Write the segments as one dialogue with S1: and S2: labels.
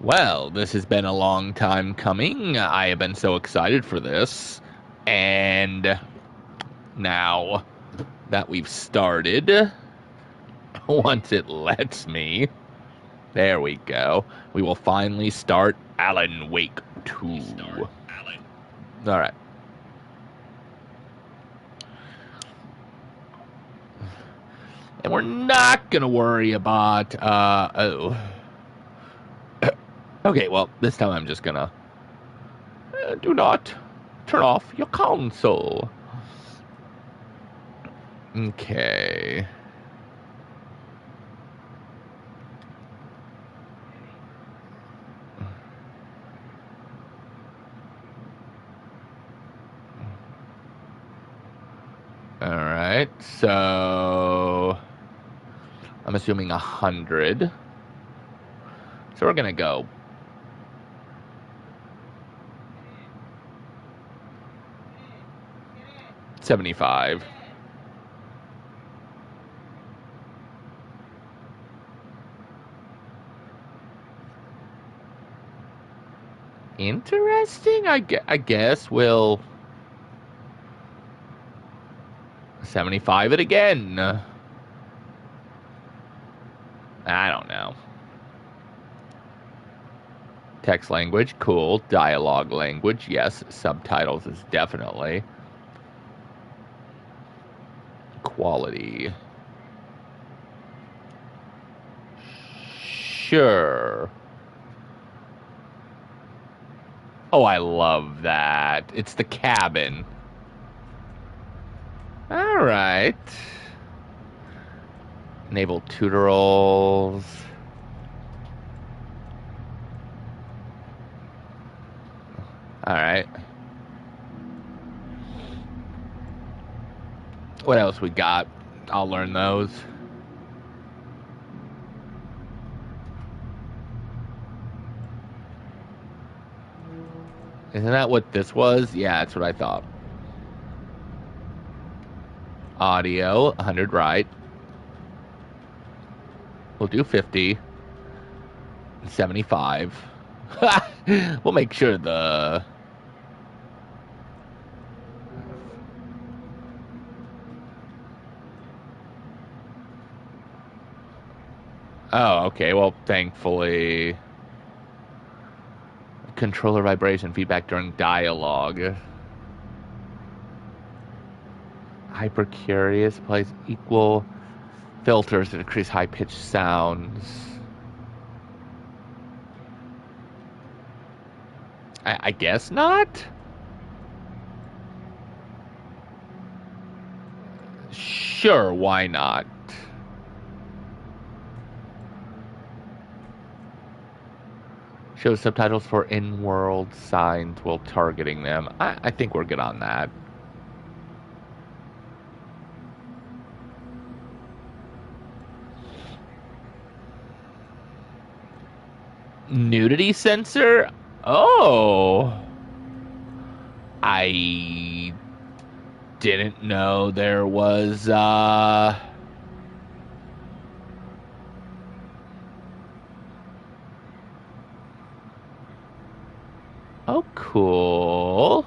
S1: Well, this has been a long time coming. I have been so excited for this. And now that we've started, once it lets me, there we go. We will finally start Alan Wake 2. All right. And we're not going to worry about, okay, well, this time I'm just going to, do not turn off your console. Okay. All right, so I'm assuming 100. So we're gonna go 75. Interesting. I guess we'll 75 it again. I don't know. Text language, cool. Dialogue language, yes. Subtitles is definitely. Quality. Sure. Oh, I love that. It's the cabin. All right. Enable tutorials. All right. What else we got? I'll learn those. Isn't that what this was? Yeah, that's what I thought. Audio, 100 right. We'll do 50. 75. We'll make sure the... Oh, okay. Well, thankfully... Controller vibration feedback during dialogue. Hyper curious plays equal filters to decrease high pitched sounds. I guess not. Sure, why not? Show subtitles for in-world signs while targeting them. I think we're good on that. Nudity sensor? Oh. I didn't know there was, Oh, cool.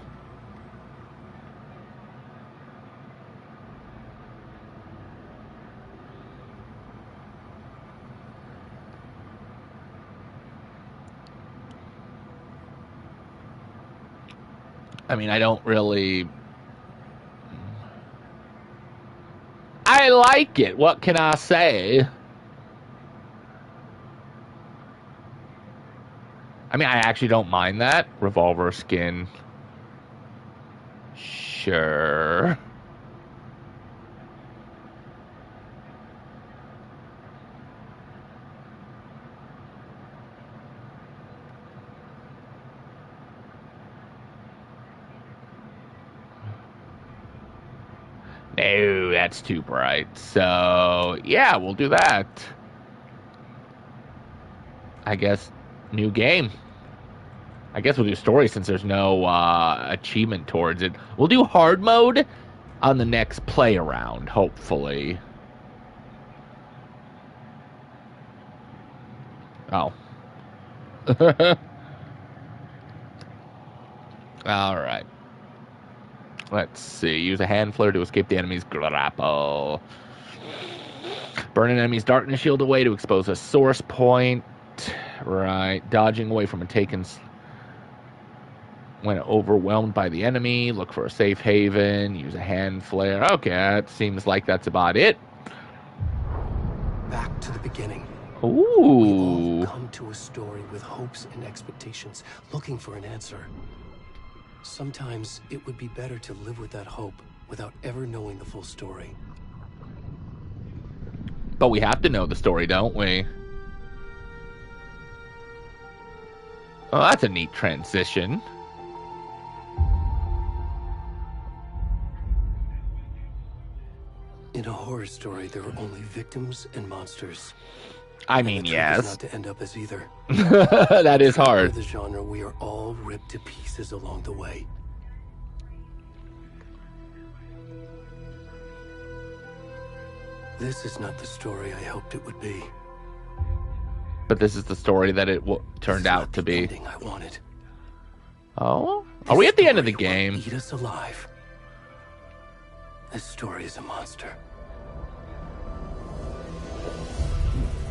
S1: I mean, I don't really... I like it. What can I say? I mean, I actually don't mind that. Revolver skin. Sure. No, that's too bright. So, yeah, we'll do that. I guess new game. I guess we'll do story since there's no achievement towards it. We'll do hard mode on the next play around, hopefully. Oh. Alright. Let's see. Use a hand flare to escape the enemy's grapple. Burn an enemy's darkness shield away to expose a source point. Right. Dodging away from a taken... When overwhelmed by the enemy, look for a safe haven. Use a hand flare. Okay, that seems like that's about it.
S2: Back to the beginning.
S1: Ooh.
S2: We all come to a story with hopes and expectations, looking for an answer. Sometimes it would be better to live with that hope without ever knowing the full story.
S1: But we have to know the story, don't we? Oh, that's a neat transition.
S2: In a horror story, there are only victims and monsters.
S1: I mean, yes.
S2: Not to end up as either.
S1: That is hard.
S2: For the genre, we are all ripped to pieces along the way. This is not the story I hoped it would be.
S1: But this is the story that it turned out to be.
S2: Ending I wanted.
S1: Oh? Are we at the end of the game?
S2: Eat us alive. This story is a monster.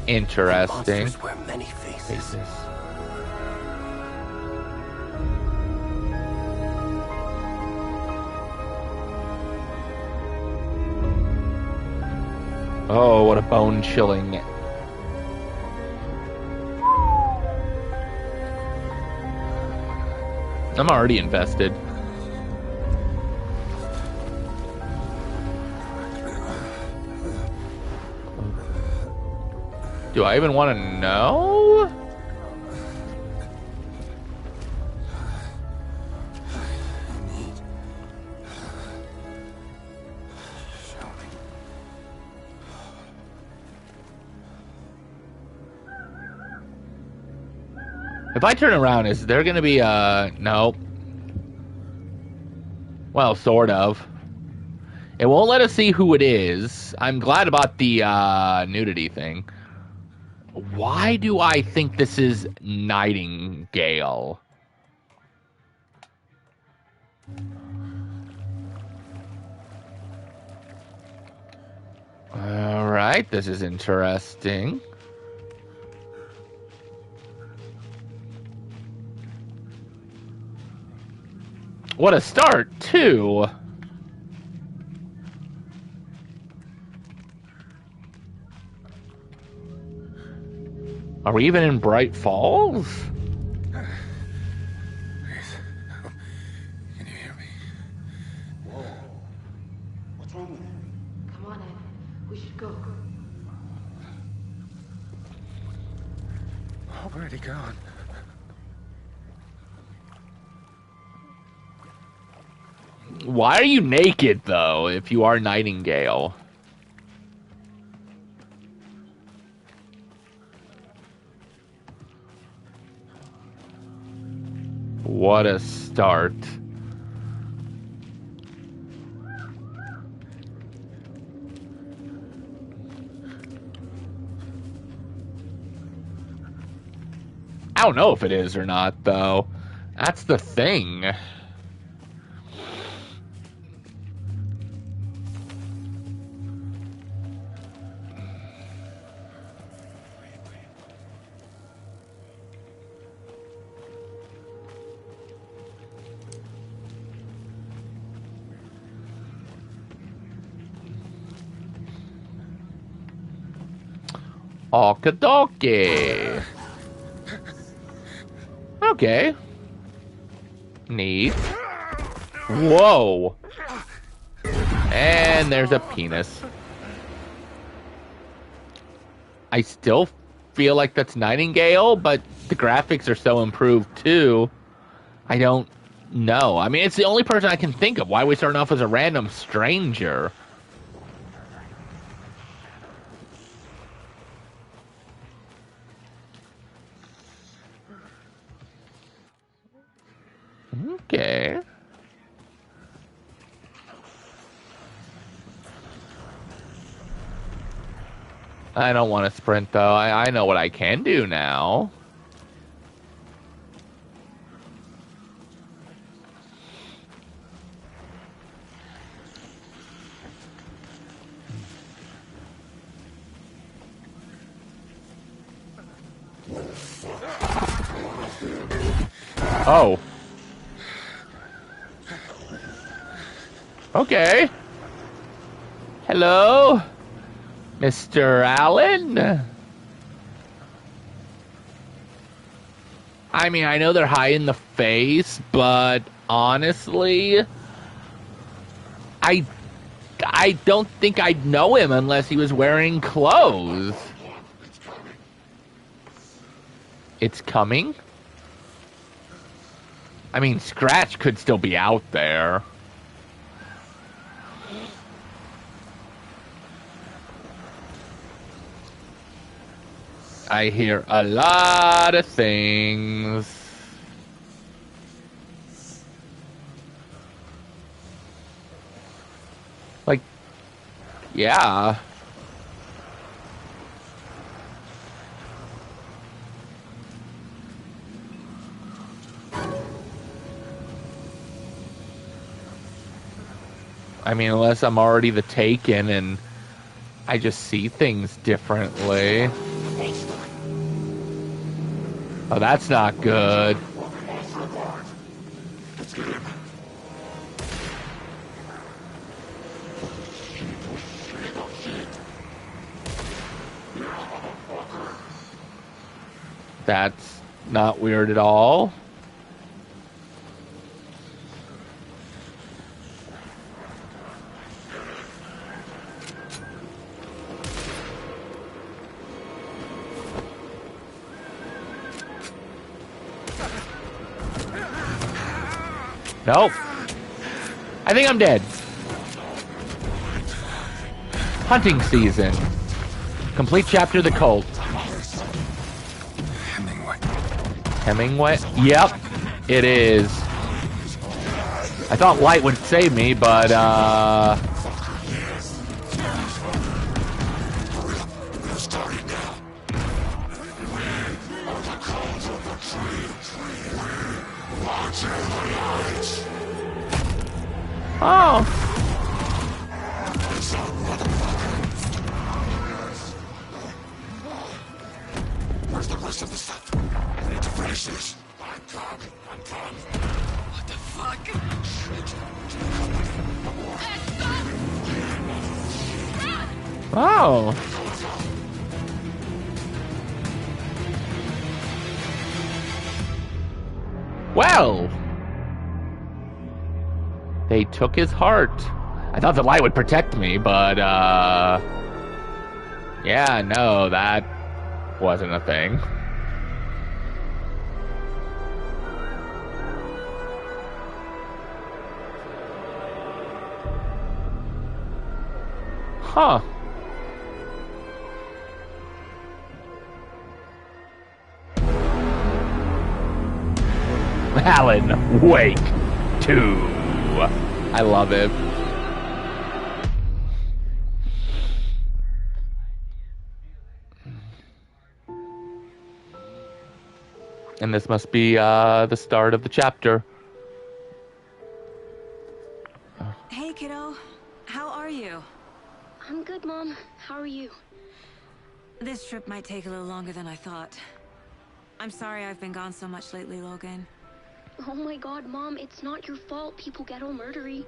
S1: Interesting.
S2: Monsters wear many faces.
S1: Oh, what a bone-chilling... I'm already invested. Do I even want to know? If I turn around, is there going to be a... Nope. Well, sort of. It won't let us see who it is. I'm glad about the nudity thing. Why do I think this is Nightingale? Alright, this is interesting. What a start, too. Are we even in Bright Falls?
S3: Please. Oh, can you hear me?
S4: Whoa. What's wrong with him?
S5: Come on, Ed. We should go.
S3: Oh, where'd he gone?
S1: Why are you naked, though, if you are Nightingale? What a start. I don't know if it is or not, though. That's the thing. Okie-dokie. Okay. Neat. Whoa. And there's a penis. I still feel like that's Nightingale, but the graphics are so improved too. I don't know. I mean, it's the only person I can think of. Why are we starting off as a random stranger? Okay. I don't want to sprint, though. I know what I can do now. Oh. Okay. Hello, Mr. Allen. I mean, I know they're high in the face, but honestly, I don't think I'd know him unless he was wearing clothes. It's coming? I mean, Scratch could still be out there. I hear a lot of things. Like, yeah. I mean, unless I'm already the Taken and I just see things differently. Oh, that's not good. That's not weird at all. Nope. I think I'm dead. Hunting season. Complete chapter The Cult. Hemingway? Yep, it is. I thought light would save me, but, oh.
S4: Where's the rest of the stuff? I need to finish this. I'm done. What the fuck?
S1: Oh. Well. They took his heart. I thought the light would protect me, but, yeah, no, that wasn't a thing. Huh. Alan Wake 2. I love it. And this must be the start of the chapter.
S6: Hey, kiddo. How are you?
S5: I'm good, Mom. How are you?
S6: This trip might take a little longer than I thought. I'm sorry I've been gone so much lately, Logan.
S5: Oh my god, Mom, it's not your fault people get all murdery.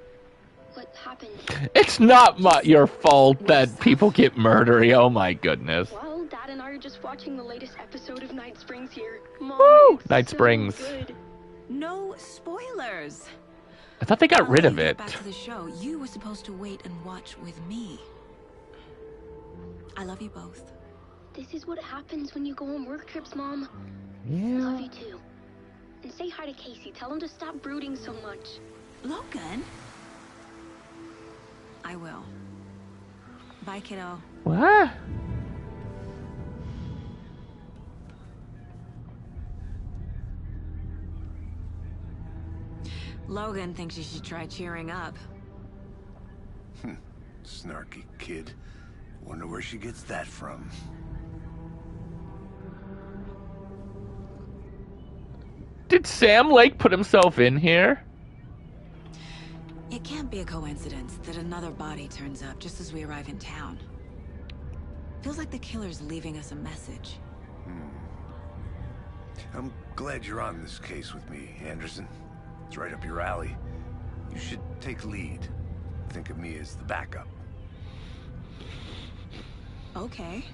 S5: What happened?
S1: It's not your fault that people get murdery. Oh my goodness.
S5: Well, Dad and I are just watching the latest episode of Night Springs here. Mom,
S1: Woo!
S5: it's
S1: Night
S5: so
S1: Springs.
S5: good.
S6: No spoilers.
S1: I thought they got rid of it.
S6: Back to the show. You were supposed to wait and watch with me. I love you both.
S5: This is what happens when you go on work trips, Mom.
S1: Yeah.
S5: Love you too. And say hi to Casey. Tell him to stop brooding so much.
S6: Logan? I will. Bye, kiddo.
S1: What?
S6: Logan thinks you should try cheering up.
S4: Snarky kid. Wonder where she gets that from.
S1: Did Sam Lake put himself in here?
S6: It can't be a coincidence that another body turns up just as we arrive in town. Feels like the killer's leaving us a message.
S7: I'm glad you're on this case with me, Anderson. It's right up your alley. You should take lead. Think of me as the backup.
S6: Okay.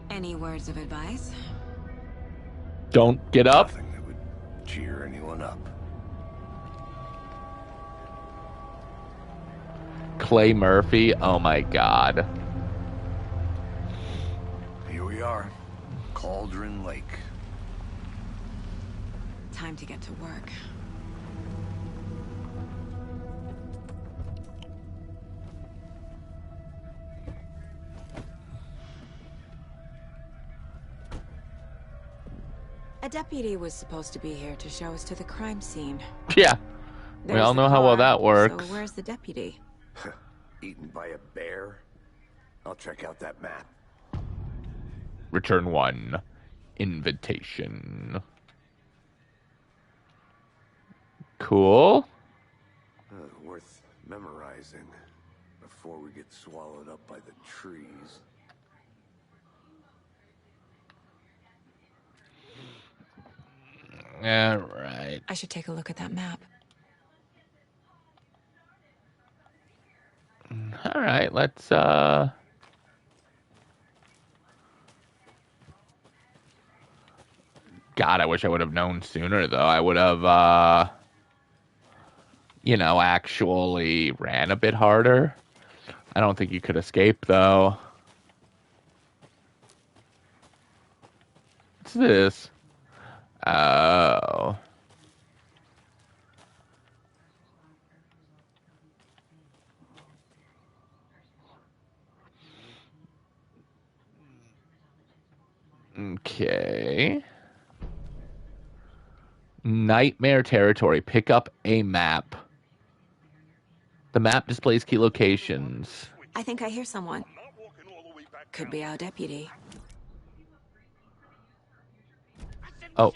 S6: Any words of advice?
S1: Don't get up.
S7: Nothing that would cheer anyone up.
S1: Clay Murphy. Oh my God.
S7: Here we are. Cauldron Lake.
S6: Time to get to work. A deputy was supposed to be here to show us to the crime scene.
S1: Yeah. We all know how well that works.
S6: So where's the deputy?
S7: Eaten by a bear? I'll check out that map.
S1: Return 1. Invitation. Cool.
S7: Worth memorizing before we get swallowed up by the trees.
S1: All right.
S6: I should take a look at that map.
S1: All right, let's God, I wish I would have known sooner, though. I would have, you know, actually ran a bit harder. I don't think you could escape, though. What's this? Oh. Okay. Nightmare territory. Pick up a map. The map displays key locations.
S6: I think I hear someone. Could be our deputy.
S1: Oh.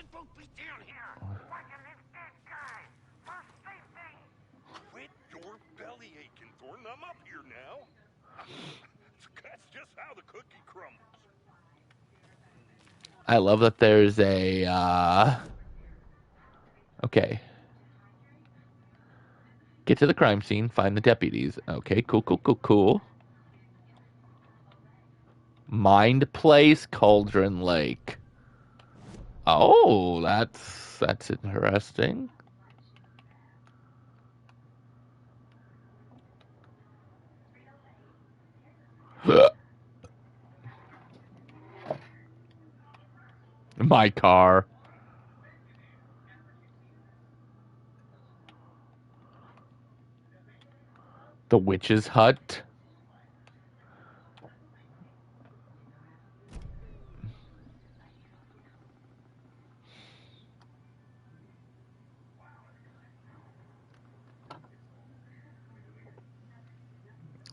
S4: Quit your belly aching, Thornton. I'm up here now. That's just how the cookie crumbles.
S1: I love that there's a, okay. Get to the crime scene, find the deputies. Okay, cool. Mind Place, Cauldron Lake. Oh, that's interesting. My car. The witch's hut.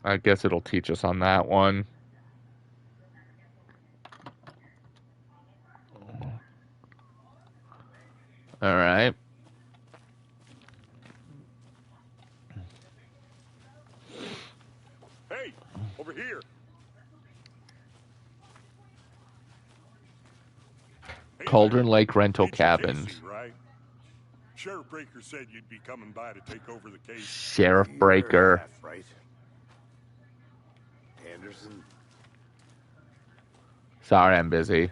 S1: I guess it'll teach us on that one. All right.
S4: Hey, over here. Hey,
S1: Cauldron
S4: man.
S1: Lake rental
S4: Agent
S1: cabins.
S4: Casey, right? Sheriff Breaker said you'd be coming by to take over the case.
S1: Sheriff
S7: You're
S1: Breaker.
S7: half right. Anderson.
S1: Sorry, I'm busy.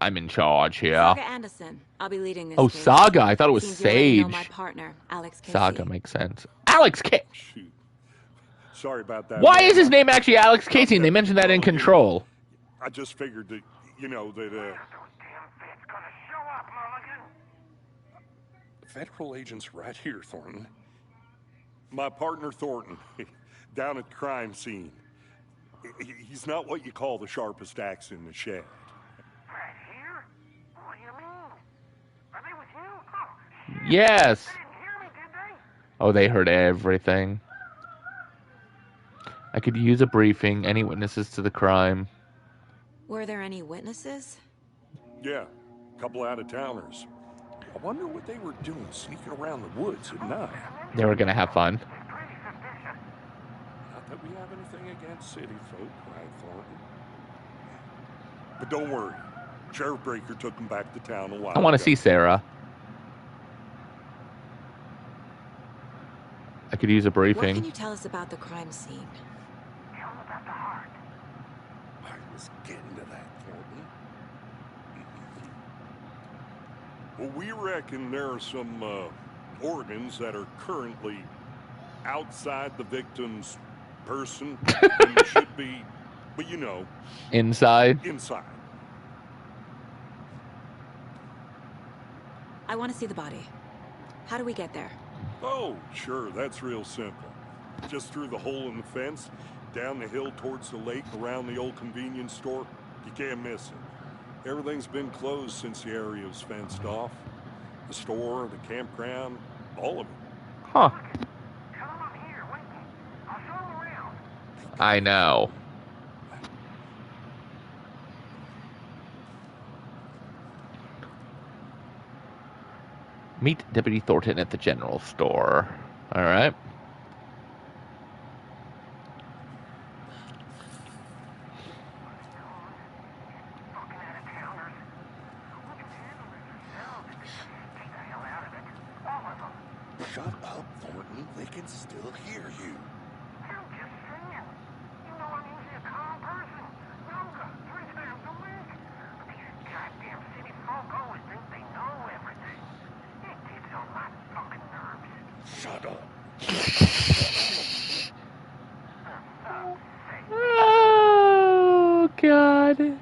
S1: I'm in charge here.
S6: Saga Anderson. I'll be leading this
S1: Oh,
S6: case.
S1: Saga. I thought it was
S6: Seems you already know
S1: Sage.
S6: my partner, Alex Casey.
S1: Saga makes sense. Alex Casey.
S4: Shoot. Sorry about that.
S1: Why
S4: man.
S1: is his name actually Alex Casey? And they mentioned that in Control.
S4: I just figured that, you know, that, Federal agents right here, Thornton. My partner, Thornton, down at the crime scene. He's not what you call the sharpest axe in the shed.
S8: Right here? What do you mean? Are they with you? Oh,
S1: Yes.
S8: they didn't hear me, did they?
S1: Oh, they heard everything. I could use a briefing. Any witnesses to the crime?
S6: Were there any witnesses?
S4: Yeah, a couple out-of-towners. I wonder what they were doing sneaking around the woods at night.
S1: They were gonna have fun.
S8: Pretty suspicious.
S4: Not that we have anything against city folk, right, Thornton? But don't worry. Sheriff Breaker took them back to town a while
S1: I want to
S4: ago.
S1: see Sarah. I could use a
S6: What
S1: briefing.
S6: can you tell us about the crime scene?
S8: Tell them about the heart.
S4: I was getting to that, Thornton. Well, we reckon there are some organs that are currently outside the victim's person and should be, but you know,
S1: Inside.
S4: inside.
S6: I want to see the body. How do we get there?
S4: Oh, sure, that's real simple. Just through the hole in the fence, down the hill towards the lake, around the old convenience store. You can't miss it. Everything's been closed since the area was fenced off. The store, the campground, all of it.
S1: Huh.
S8: Tell them I'm here, waiting. I'll show them around.
S1: I know. Meet Deputy Thornton at the general store. All right.
S8: Fucking out-of-towners. We can handle this ourselves. Stay the hell out of it. All of them.
S4: Shut up, Thornton. They can still hear you.
S8: I'm just saying. You know I'm usually a calm person. Yoga, 3 times a week. But these goddamn city folk always think they know everything. It gets on my fucking nerves.
S4: Shut up.
S1: Oh, God.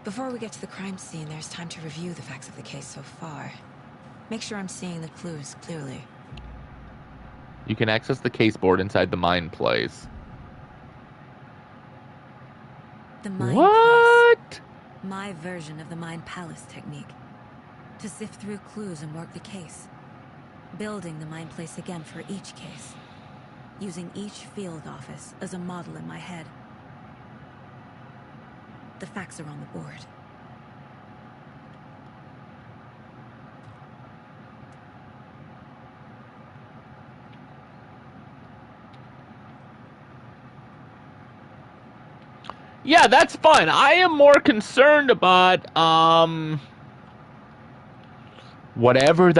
S6: Before we get to the crime scene, there's time to review the facts of the case so far. Make sure I'm seeing the clues clearly.
S1: You can access the case board inside the mine place.
S6: The Mind
S1: What?
S6: Place. My version of the Mind Palace technique. To sift through clues and work the case. Building the Mind Place again for each case. Using each field office as a model in my head. The facts are on the board.
S1: Yeah, that's fine. I am more concerned about whatever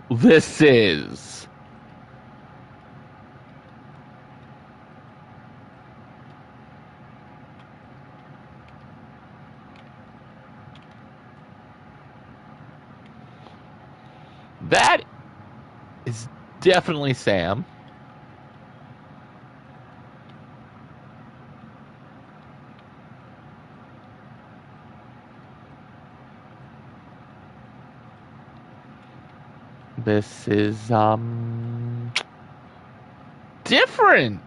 S1: this is. That is definitely Sam. This is different.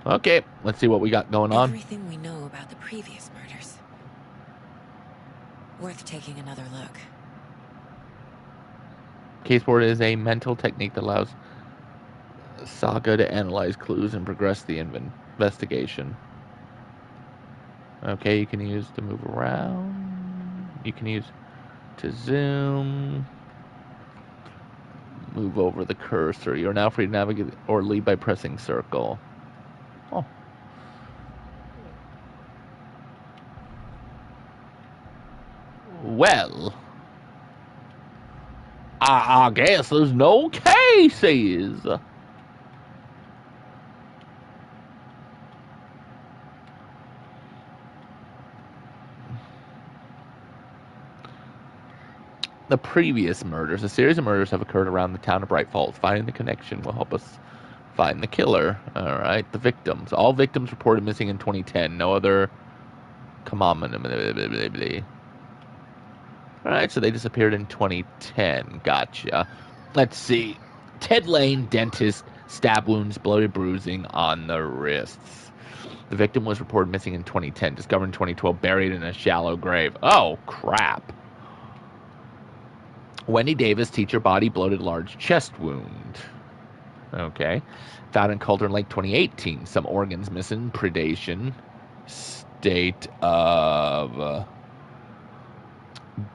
S1: Okay, let's see what we got going on.
S6: Everything we know about the previous murders. Worth taking another look.
S1: Caseboard is a mental technique that allows Saga to analyze clues and progress the investigation. Okay, you can use to move around. You can use to zoom. Move over the cursor. You're now free to navigate or lead by pressing circle. Oh. Well, I guess there's no cases. The previous murders. A series of murders have occurred around the town of Bright Falls. Finding the connection will help us find the killer. All right. The victims. All victims reported missing in 2010. No other. Come on. Blah, blah, blah, blah, blah. All right. So they disappeared in 2010. Gotcha. Let's see. Ted Lane, dentist, stab wounds, bloody bruising on the wrists. The victim was reported missing in 2010. Discovered in 2012. Buried in a shallow grave. Oh, crap. Wendy Davis, teacher, body bloated, large chest wound. Okay. Found in Cauldron Lake 2018. Some organs missing. Predation. State of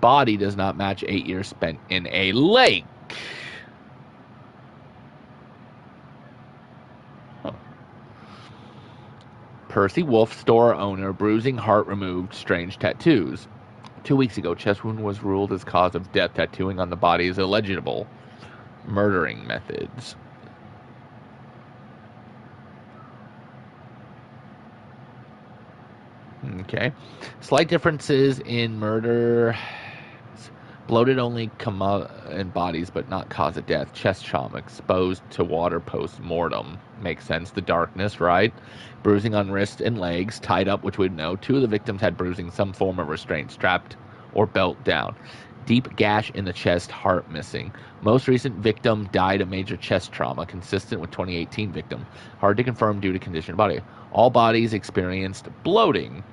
S1: body does not match 8 years spent in a lake. Huh. Percy Wolf, store owner, bruising, heart removed, strange tattoos. 2 weeks ago, chest wound was ruled as cause of death. Tattooing on the body is illegible. Murdering methods. Okay. Slight differences in murder. Bloated only come out in bodies, but not cause of death. Chest trauma, exposed to water post-mortem. Makes sense. The darkness, right? Bruising on wrist and legs, tied up, which we'd know. 2 of the victims had bruising, some form of restraint, strapped or belt down. Deep gash in the chest, heart missing. Most recent victim died of major chest trauma, consistent with 2018 victim. Hard to confirm due to condition of body. All bodies experienced bloating.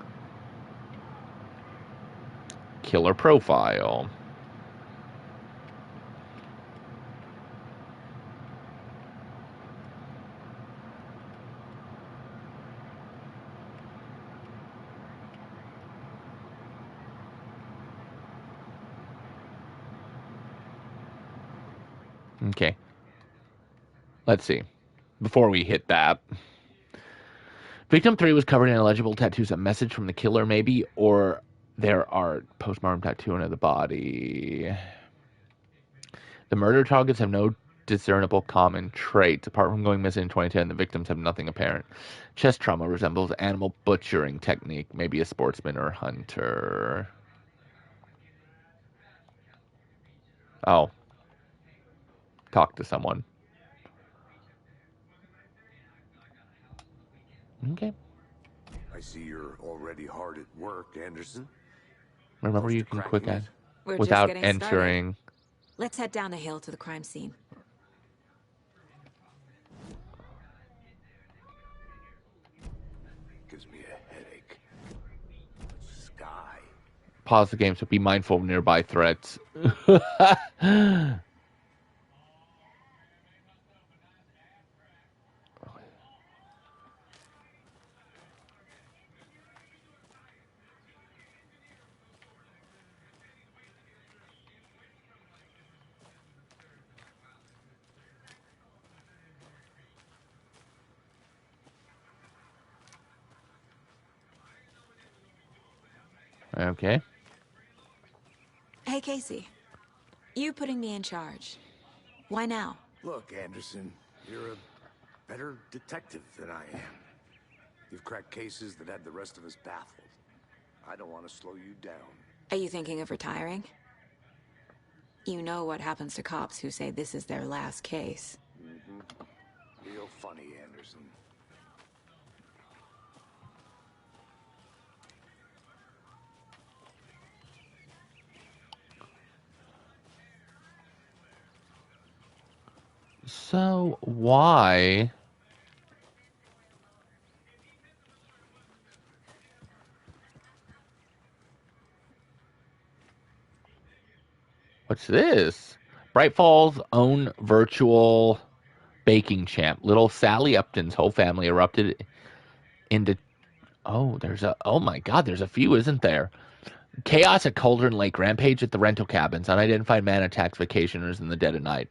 S1: Killer profile. Okay. Let's see. Before we hit that. Victim 3 was covered in illegible tattoos. A message from the killer, maybe? Or there are postmortem tattooing of the body. The murder targets have no discernible common traits. Apart from going missing in 2010, the victims have nothing apparent. Chest trauma resembles animal butchering technique. Maybe a sportsman or hunter. Oh. Talk to someone. Okay.
S7: I see you're already hard at work, Anderson.
S1: Remember,
S7: Close
S1: you
S7: to
S1: can
S7: cracking
S1: click on
S7: it?
S6: We're
S1: without
S6: just getting started.
S1: entering.
S6: Let's head down the hill to the crime scene.
S7: Gives me a headache. Sky.
S1: Pause the game, so be mindful of nearby threats. Okay.
S6: Hey, Casey. You putting me in charge. Why now?
S7: Look, Anderson, you're a better detective than I am. You've cracked cases that had the rest of us baffled. I don't want to slow you down.
S6: Are you thinking of retiring? You know what happens to cops who say this is their last case.
S7: Real funny, Anderson.
S1: So, why? What's this? Bright Falls' own virtual baking champ. Little Sally Upton's whole family erupted into... Oh my god, there's a few, isn't there? Chaos at Cauldron Lake. Rampage at the rental cabins. Unidentified man attacks vacationers in the dead of night.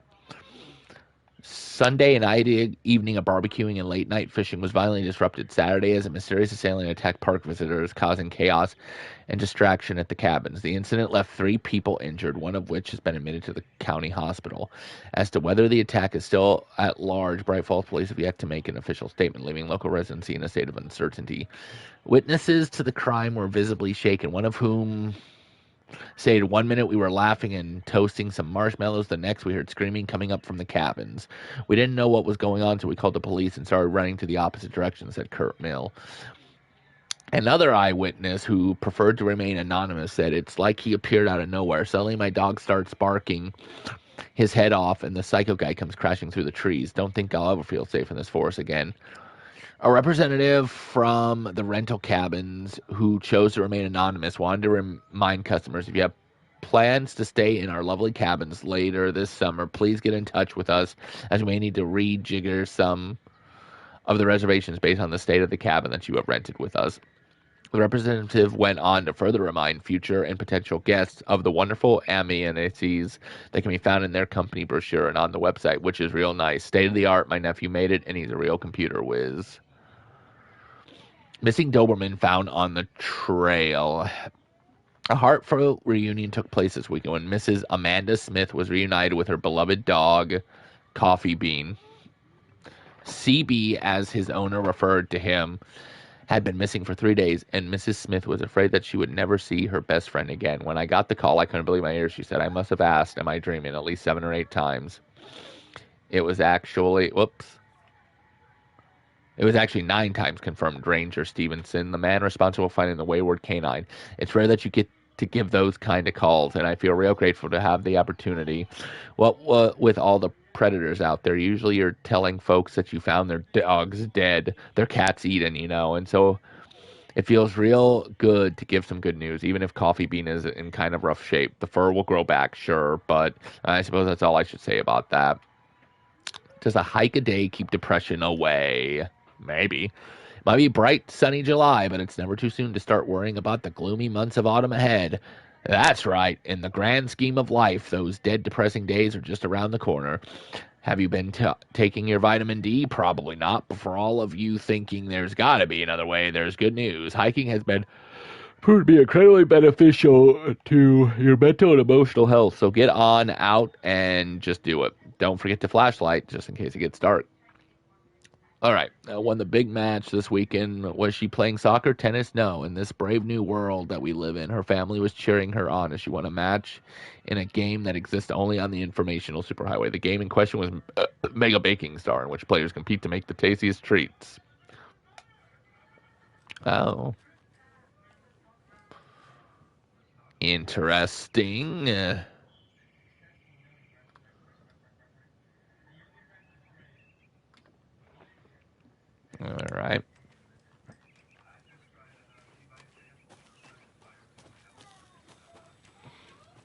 S1: Sunday and evening of barbecuing and late night fishing was violently disrupted. Saturday, as a mysterious assailant attacked park visitors, causing chaos and distraction at the cabins. The incident left 3 people injured, one of which has been admitted to the county hospital. As to whether the attack is still at large, Bright Falls police have yet to make an official statement, leaving local residents in a state of uncertainty. Witnesses to the crime were visibly shaken, one of whom stated, 1 minute we were laughing and toasting some marshmallows. The next we heard screaming coming up from the cabins. We didn't know what was going on, so we called the police and started running to the opposite direction, said Kurt Mill. Another eyewitness who preferred to remain anonymous said, it's like he appeared out of nowhere. Suddenly my dog starts barking his head off and the psycho guy comes crashing through the trees. Don't think I'll ever feel safe in this forest again. A representative from the rental cabins who chose to remain anonymous wanted to remind customers, if you have plans to stay in our lovely cabins later this summer, please get in touch with us, as we may need to rejigger some of the reservations based on the state of the cabin that you have rented with us. The representative went on to further remind future and potential guests of the wonderful amenities that can be found in their company brochure and on the website, which is real nice. State of the art. My nephew made it, and he's a real computer whiz. Missing Doberman found on the trail. A heartfelt reunion took place this weekend when Mrs. Amanda Smith was reunited with her beloved dog, Coffee Bean. CB, as his owner referred to him, had been missing for 3 days, and Mrs. Smith was afraid that she would never see her best friend again. When I got the call, I couldn't believe my ears. She said, I must have asked, am I dreaming, at least 7 or 8 times. It was actually 9 times, confirmed Ranger Stevenson, the man responsible for finding the wayward canine. It's rare that you get to give those kind of calls, and I feel real grateful to have the opportunity. Well, with all the predators out there, usually you're telling folks that you found their dogs dead, their cats eaten, and so it feels real good to give some good news, even if Coffee Bean is in kind of rough shape. The fur will grow back, sure, but I suppose that's all I should say about that. Does a hike a day keep depression away? Maybe. Might be bright, sunny July, but it's never too soon to start worrying about the gloomy months of autumn ahead. That's right. In the grand scheme of life, those dead, depressing days are just around the corner. Have you been taking your vitamin D? Probably not, but for all of you thinking there's got to be another way, there's good news. Hiking has been proved to be incredibly beneficial to your mental and emotional health, so get on out and just do it. Don't forget the flashlight, just in case it gets dark. All right, won the big match this weekend. Was she playing soccer, tennis? No. In this brave new world that we live in, her family was cheering her on as she won a match in a game that exists only on the informational superhighway. The game in question was Mega Baking Star, in which players compete to make the tastiest treats. Oh. Interesting. All right.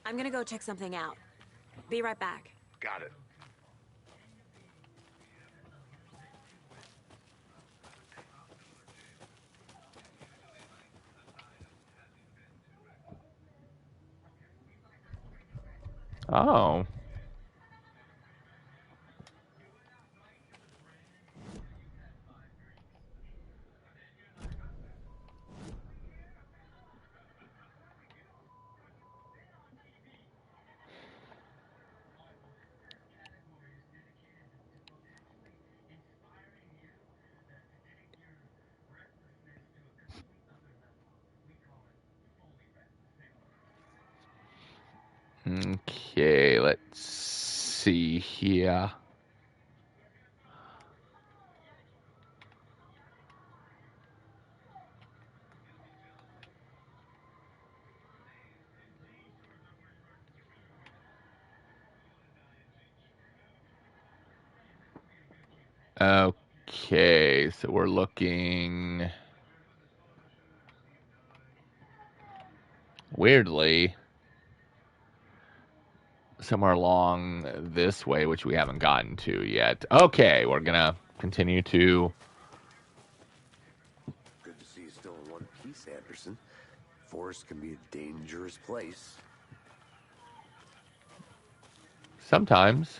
S6: I'm gonna go check something out. Be right back.
S7: Got it.
S1: Oh. Okay, let's see here. Okay, so we're looking weirdly somewhere along this way, which we haven't gotten to yet. Okay, we're gonna continue to.
S7: Good to see you still in one piece, Anderson. Forest can be a dangerous place.
S1: Sometimes.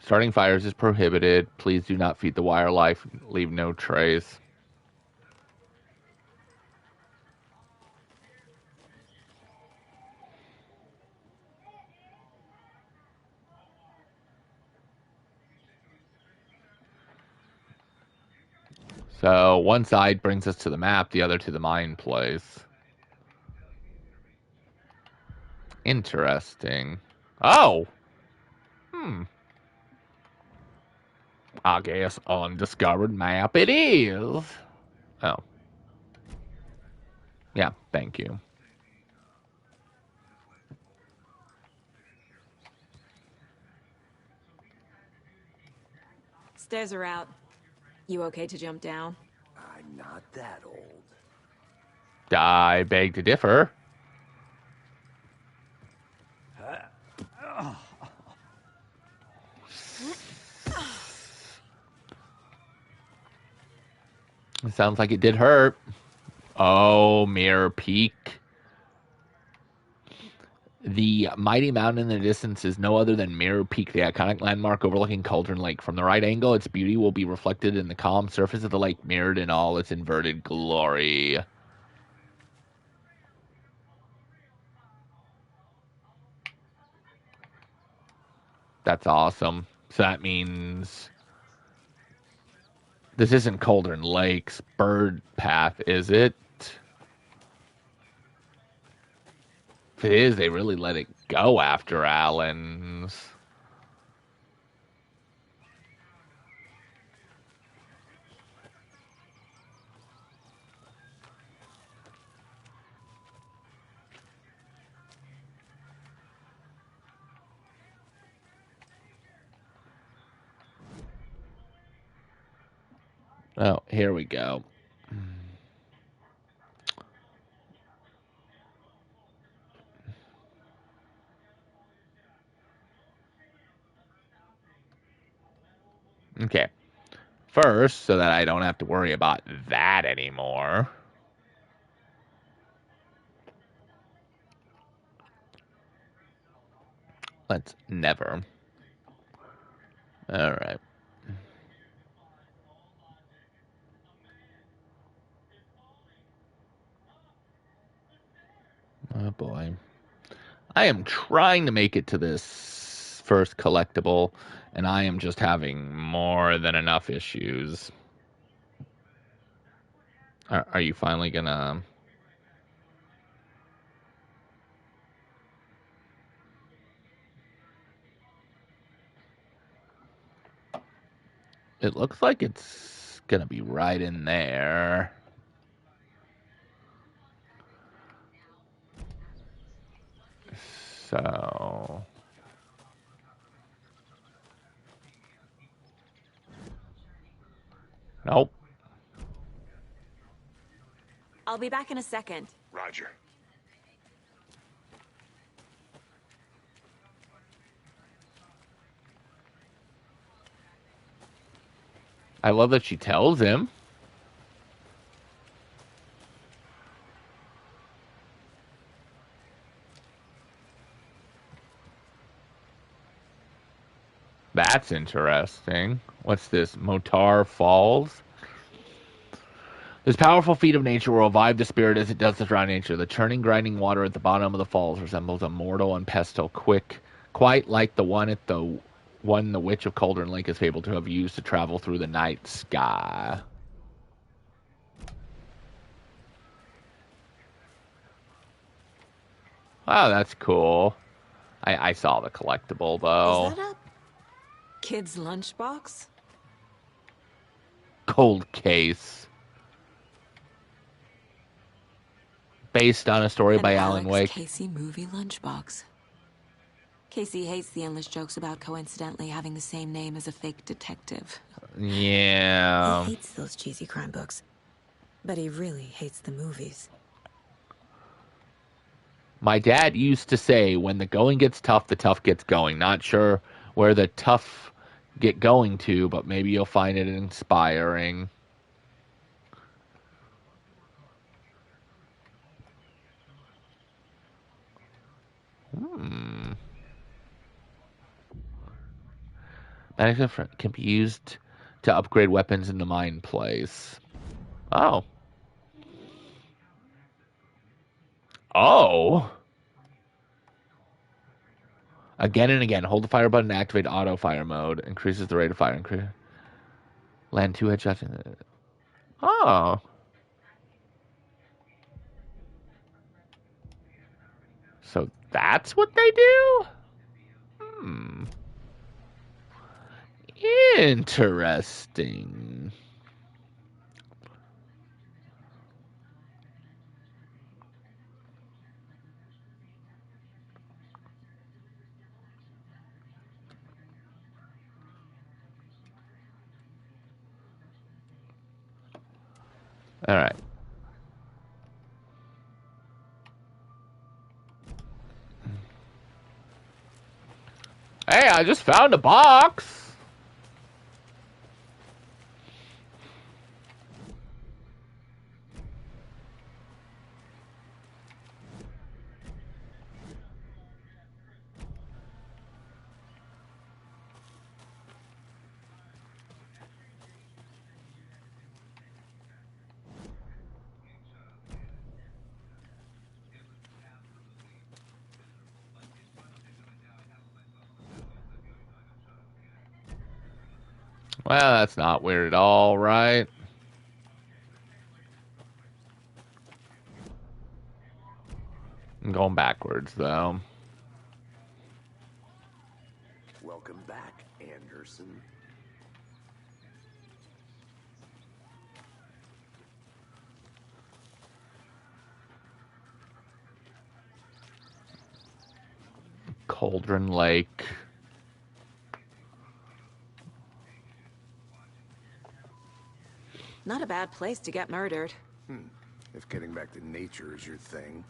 S1: Starting fires is prohibited. Please do not feed the wildlife. Leave no trace. So one side brings us to the map, the other to the mine place. Interesting. Oh! I guess undiscovered map it is. Oh. Yeah, thank you.
S6: stairs are out. You okay to jump down?
S7: I'm not that old.
S1: I beg to differ. It sounds like it did hurt. Oh, Mirror Peak. The mighty mountain in the distance is no other than Mirror Peak, the iconic landmark overlooking Cauldron Lake. From the right angle, its beauty will be reflected in the calm surface of the lake, mirrored in all its inverted glory. That's awesome. So that means this isn't Cauldron Lake's bird path, is it? If it is, they really let it go after Allen's. Oh, here we go. Okay. First, so that I don't have to worry about that anymore. Let's never. All right. Oh boy. I am trying to make it to this first collectible, and I am just having more than enough issues. Are you finally gonna... It looks like it's gonna be right in there. So... Nope.
S6: I'll be back in a second.
S7: Roger.
S1: I love that she tells him. That's interesting. What's this? Motar Falls? This powerful feat of nature will revive the spirit as it does the dry nature. The churning, grinding water at the bottom of the falls resembles a mortal and pestle, quite like the one the Witch of Cauldron Lake is fabled to have used to travel through the night sky. Oh, that's cool. I saw the collectible, though.
S6: Is that a kid's lunchbox?
S1: Cold Case. Based on a story by Alan Wake.
S6: Casey movie lunchbox. Casey hates the endless jokes about coincidentally having the same name as a fake detective.
S1: Yeah.
S6: He hates those cheesy crime books, but he really hates the movies.
S1: My dad used to say, when the going gets tough, the tough gets going. Not sure where the tough get going to, but maybe you'll find it inspiring. Management can be used to upgrade weapons in the mine place. Oh. Oh. Again and again, hold the fire button to activate auto fire mode. Increases the rate of fire. Land 2 headshots. Oh. So that's what they do? Interesting. All right. Hey, I just found a box. Well, that's not weird at all, right? I'm going backwards, though.
S7: Welcome back, Anderson.
S1: Cauldron Lake.
S6: Not a bad place to get murdered.
S7: If getting back to nature is your thing.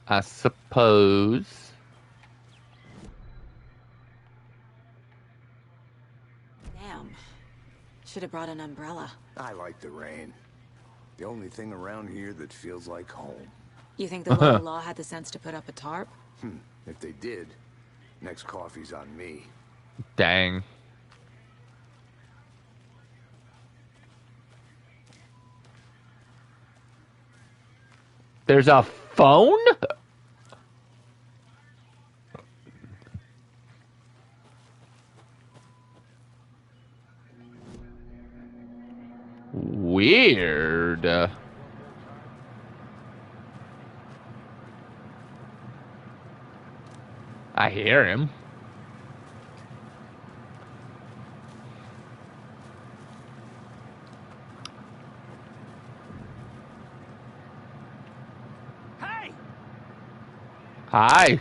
S1: I suppose.
S6: Damn. Should have brought an umbrella.
S7: I like the rain. The only thing around here that feels like home.
S6: You think the local law had the sense to put up a tarp?
S7: If they did, next coffee's on me.
S1: Dang. There's a phone? Weird. I hear him.
S9: Hey!
S1: Hi.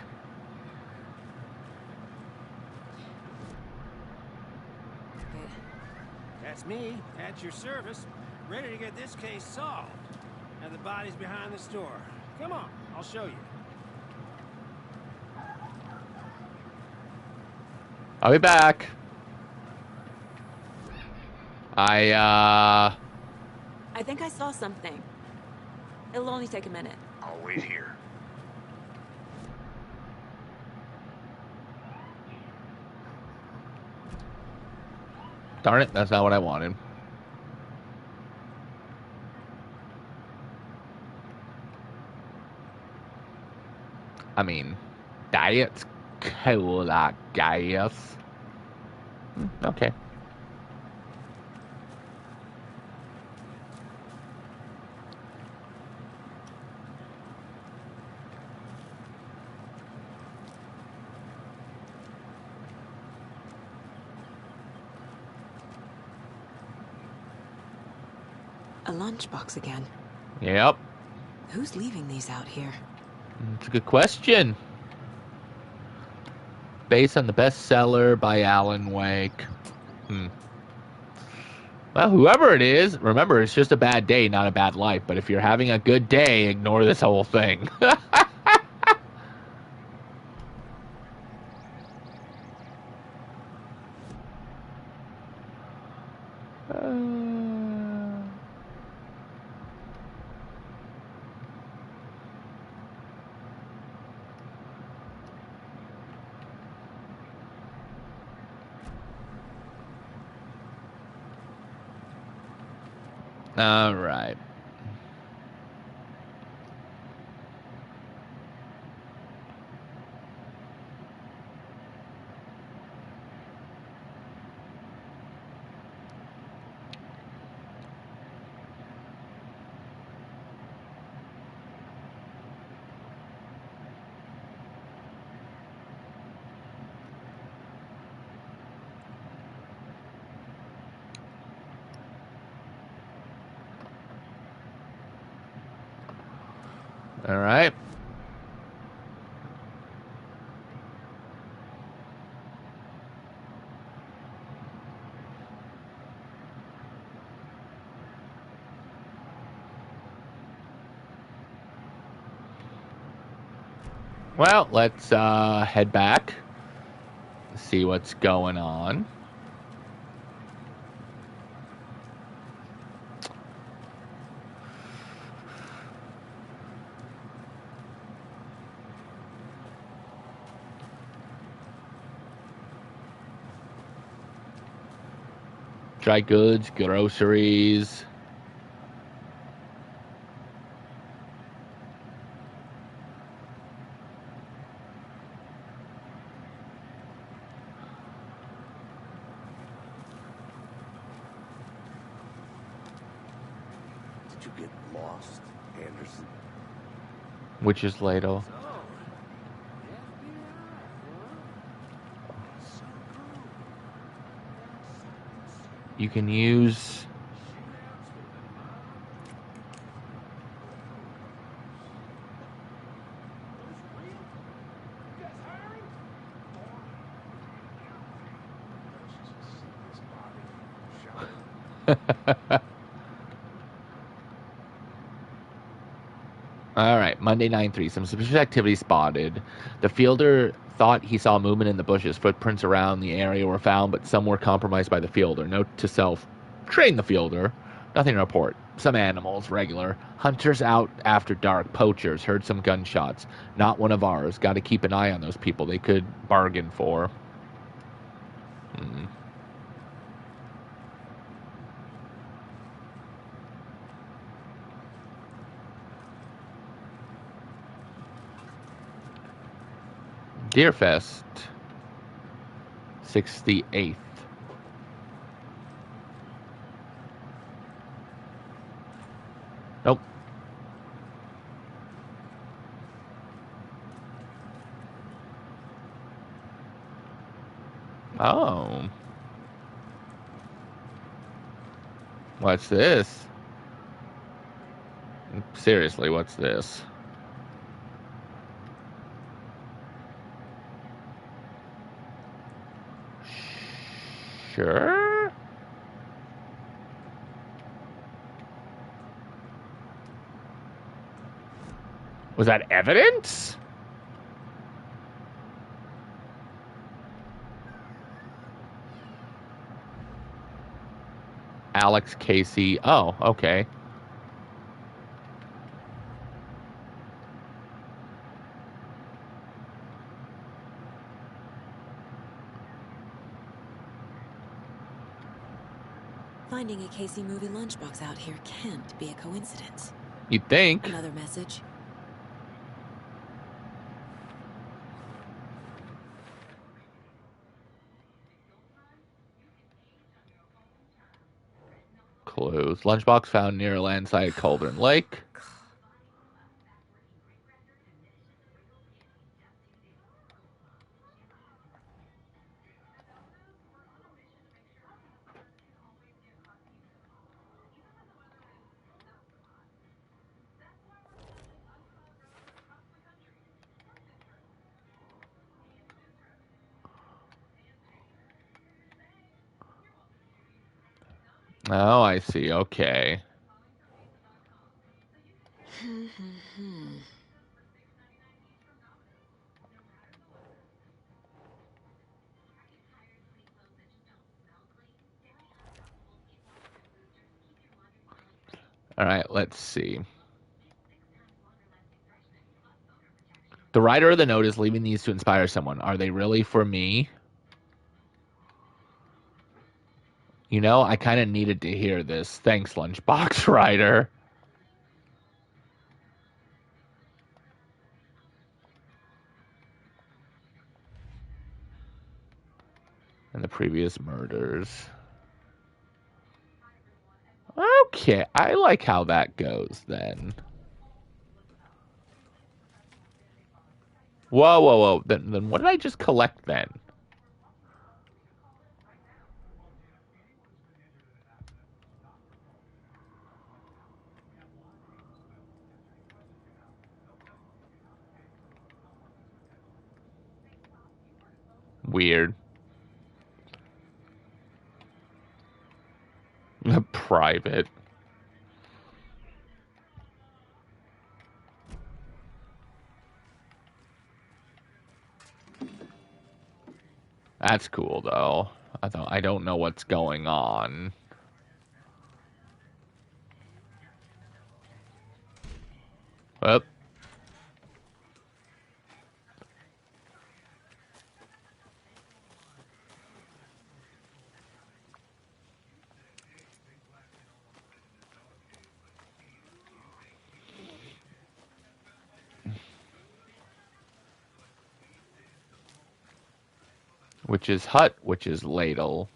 S9: That's me, at your service, ready to get this case solved. And the body's behind the store. Come on, I'll show you.
S1: I'll be back. I
S6: think I saw something. It'll only take a minute.
S7: I'll wait here.
S1: Darn it, that's not what I wanted. I mean, diet's cool, I guess. Okay.
S6: A lunchbox again.
S1: Yep.
S6: Who's leaving these out here?
S1: It's a good question. Based on the bestseller by Alan Wake. Well, whoever it is, remember, it's just a bad day, not a bad life. But if you're having a good day, ignore this whole thing. All right. All right. Well, let's head back, see what's going on. Dry goods, groceries.
S7: Did you get lost, Anderson?
S1: Witch's ladle. You can use... All right, Monday 9/3. Some suspicious activity spotted. The fielder thought he saw movement in the bushes. Footprints around the area were found, but some were compromised by the fielder. Note to self: train the fielder. Nothing to report. Some animals, regular. Hunters out after dark. Poachers. Heard some gunshots. Not one of ours. Got to keep an eye on those people. They could bargain for. Deerfest. 68th. Nope. Oh. What's this? Seriously, what's this? Sure. Was that evidence? Alex Casey. Oh, okay.
S6: Finding a Casey movie lunchbox out here can't be a coincidence.
S1: You'd think.
S6: Another message.
S1: Clues. Lunchbox found near a landslide at Cauldron Lake. Oh, I see. Okay. All right, let's see. The writer of the note is leaving these to inspire someone. Are they really for me? You know, I kind of needed to hear this. Thanks, Lunchbox writer. And the previous murders. Okay, I like how that goes then. Whoa, whoa, whoa. Then what did I just collect then? Weird. Private. That's cool, though. I don't know what's going on. Up. Which is hut, which is ladle.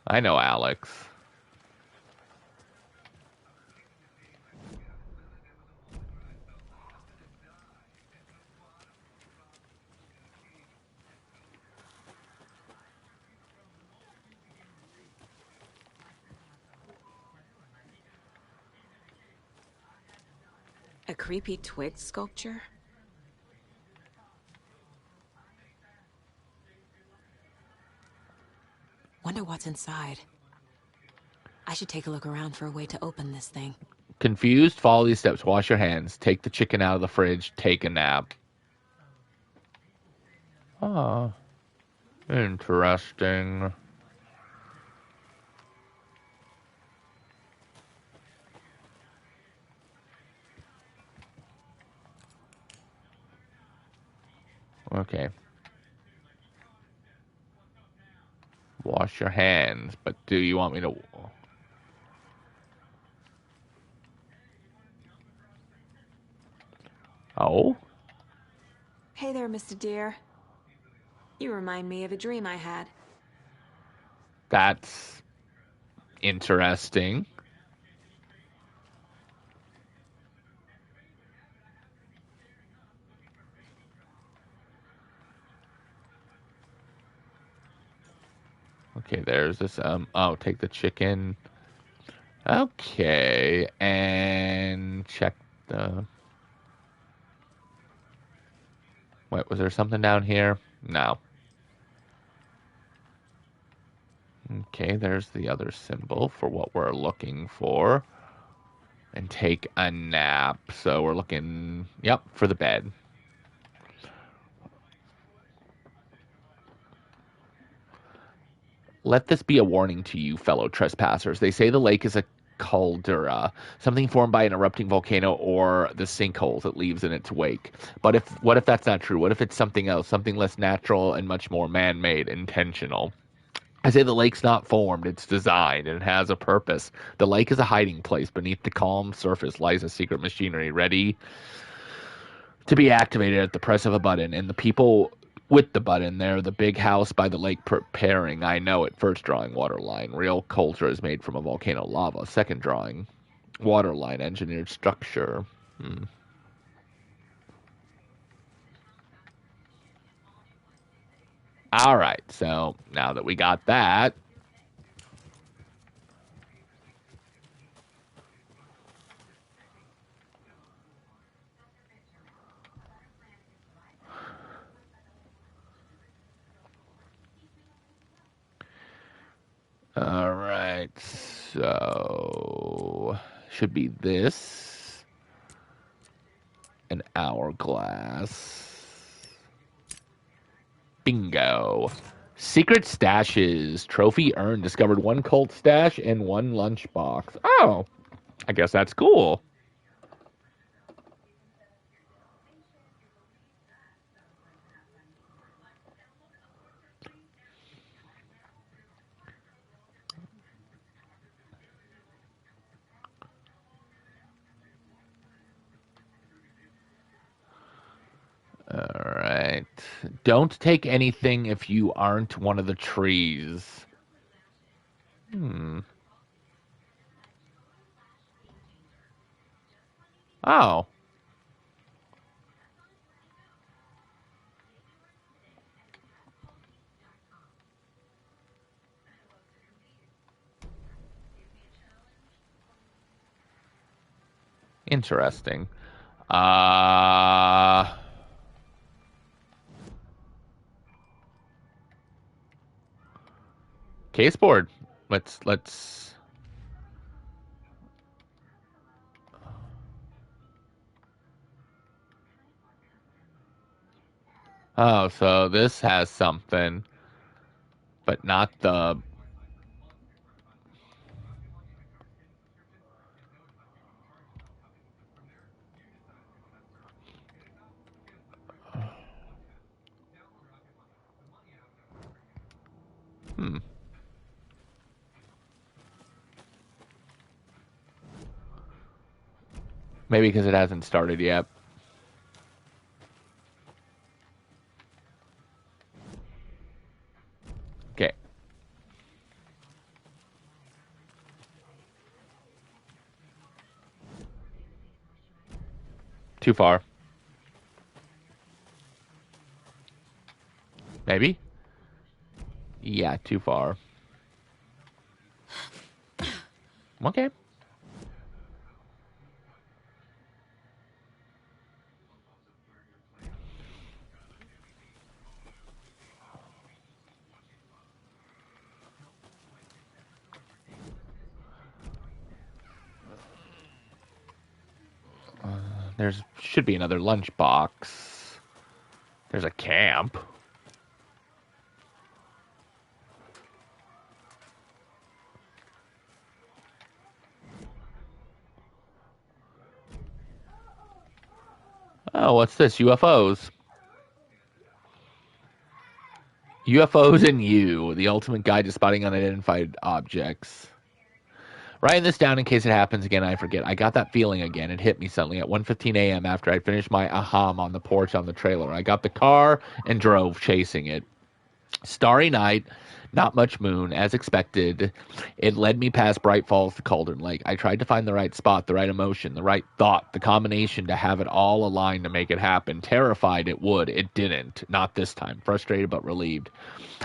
S1: I know Alex.
S6: A creepy twig sculpture? Wonder what's inside. I should take a look around for a way to open this thing.
S1: Confused? Follow these steps. Wash your hands. Take the chicken out of the fridge. Take a nap. Oh. Interesting. Okay. Wash your hands. But do you want me to... Oh?
S6: Hey there, Mr. Deer. You remind me of a dream I had.
S1: That's interesting. Okay, there's this, oh, take the chicken. Okay, and check the... Wait, was there something down here? No. Okay, there's the other symbol for what we're looking for. And take a nap. So we're looking, yep, for the bed. Let this be a warning to you, fellow trespassers. They say the lake is a caldera, something formed by an erupting volcano or the sinkholes it leaves in its wake. But what if that's not true? What if it's something else, something less natural and much more man-made, intentional? I say the lake's not formed, it's designed, and it has a purpose. The lake is a hiding place. Beneath the calm surface lies a secret machinery ready to be activated at the press of a button. And the people with the button, they're the big house by the lake preparing. I know it. First drawing, water line. Real culture is made from a volcano lava. Second drawing, water line, engineered structure. All right, so now that we got that, all right, so should be this, an hourglass. Bingo. Secret stashes. Trophy earned. Discovered one cult stash and one lunchbox. Oh, I guess that's cool. All right. Don't take anything if you aren't one of the trees. Oh. Interesting. Case board. Let's. Oh, so this has something, but not the. Hmm. Maybe because it hasn't started yet. Okay. Too far. Maybe? Yeah, too far. Okay. There's should be another lunchbox. There's a camp. Oh, what's this? UFOs. UFOs and You, the ultimate guide to spotting unidentified objects. Writing this down in case it happens again, I forget. I got that feeling again. It hit me suddenly at 1:15 a.m. after I finished my aham on the porch on the trailer. I got the car and drove, chasing it. Starry night, not much moon, as expected. It led me past Bright Falls to Cauldron Lake. I tried to find the right spot, the right emotion, the right thought, the combination to have it all aligned to make it happen. Terrified it would. It didn't. Not this time. Frustrated but relieved.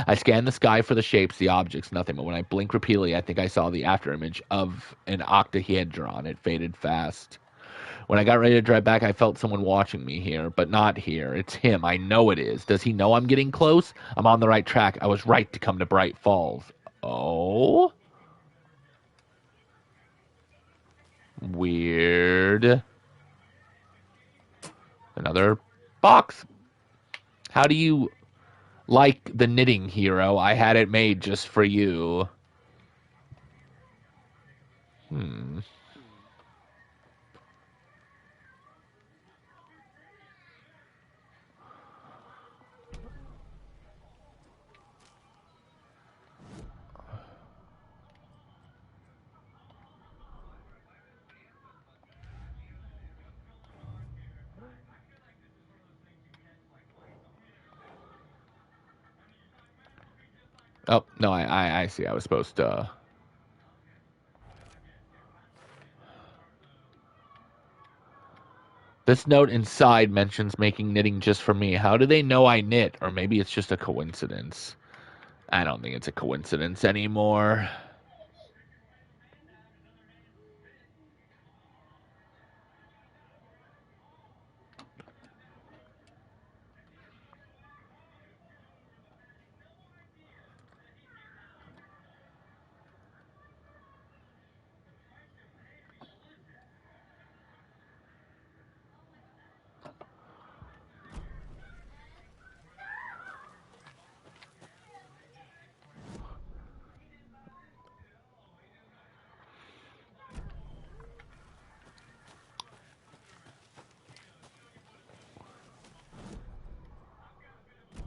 S1: I scanned the sky for the shapes, the objects, nothing. But when I blinked repeatedly, I think I saw the afterimage of an octahedron. It faded fast. When I got ready to drive back, I felt someone watching me here, but not here. It's him. I know it is. Does he know I'm getting close? I'm on the right track. I was right to come to Bright Falls. Oh? Weird. Another box. How do you like the knitting, hero? I had it made just for you. Hmm. Oh, no, I see. I was supposed to... This note inside mentions making knitting just for me. How do they know I knit? Or maybe it's just a coincidence. I don't think it's a coincidence anymore.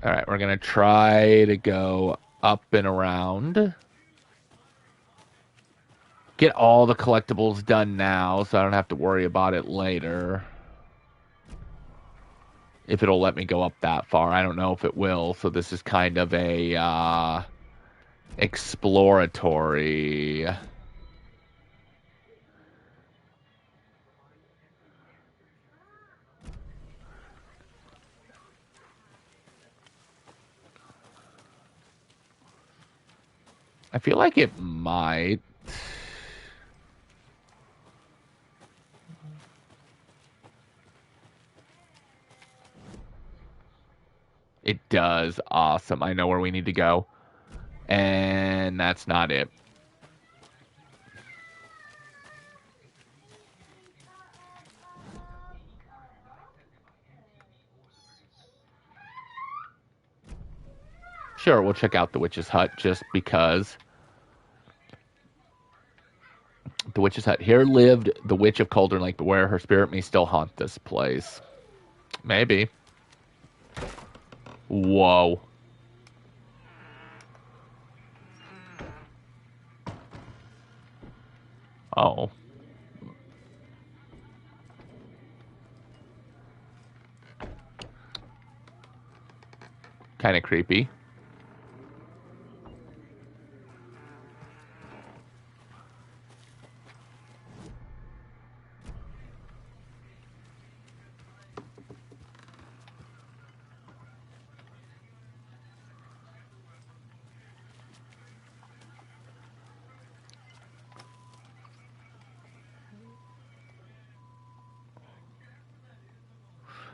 S1: All right, we're going to try to go up and around. Get all the collectibles done now so I don't have to worry about it later. If it'll let me go up that far. I don't know if it will, so this is kind of a exploratory... I feel like it might. It does. Awesome. I know where we need to go. And that's not it. Sure, we'll check out the witch's hut just because. The witch's hut. Here lived the witch of Cauldron Lake, but where her spirit may still haunt this place. Maybe. Whoa. Oh. Kind of creepy.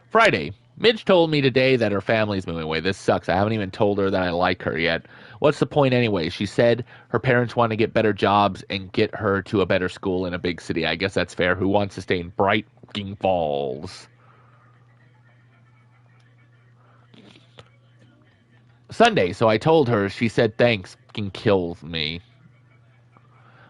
S1: Friday. Midge told me today that her family's moving away. This sucks. I haven't even told her that I like her yet. What's the point anyway? She said her parents want to get better jobs and get her to a better school in a big city. I guess that's fair. Who wants to stay in Bright Falls? Sunday, so I told her. She said thanks. Kills me.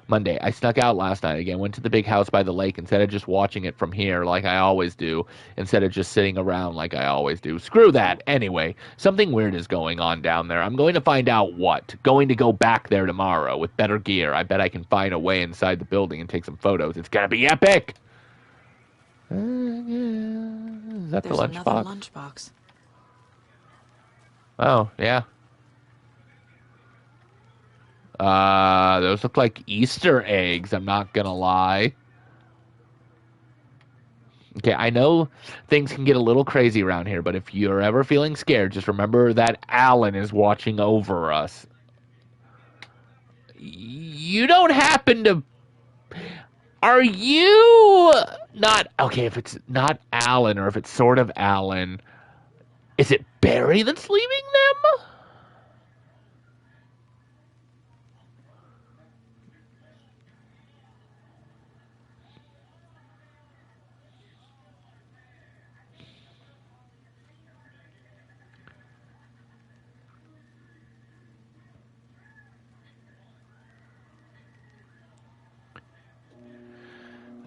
S1: Monday, I snuck out last night again, went to the big house by the lake instead of just watching it from here like I always do, instead of just sitting around like I always do. Screw that. Anyway, something weird is going on down there. I'm going to find out what. Going to go back there tomorrow with better gear. I bet I can find a way inside the building and take some photos. It's going to be epic. Yeah. Is that
S6: There's
S1: the
S6: another
S1: lunchbox?
S6: lunchbox.
S1: Oh, yeah. Those look like Easter eggs, I'm not gonna lie. Okay, I know things can get a little crazy around here, but if you're ever feeling scared, just remember that Alan is watching over us. You don't happen to... Are you not... Okay, if it's not Alan, or if it's sort of Alan, is it Barry that's leaving them?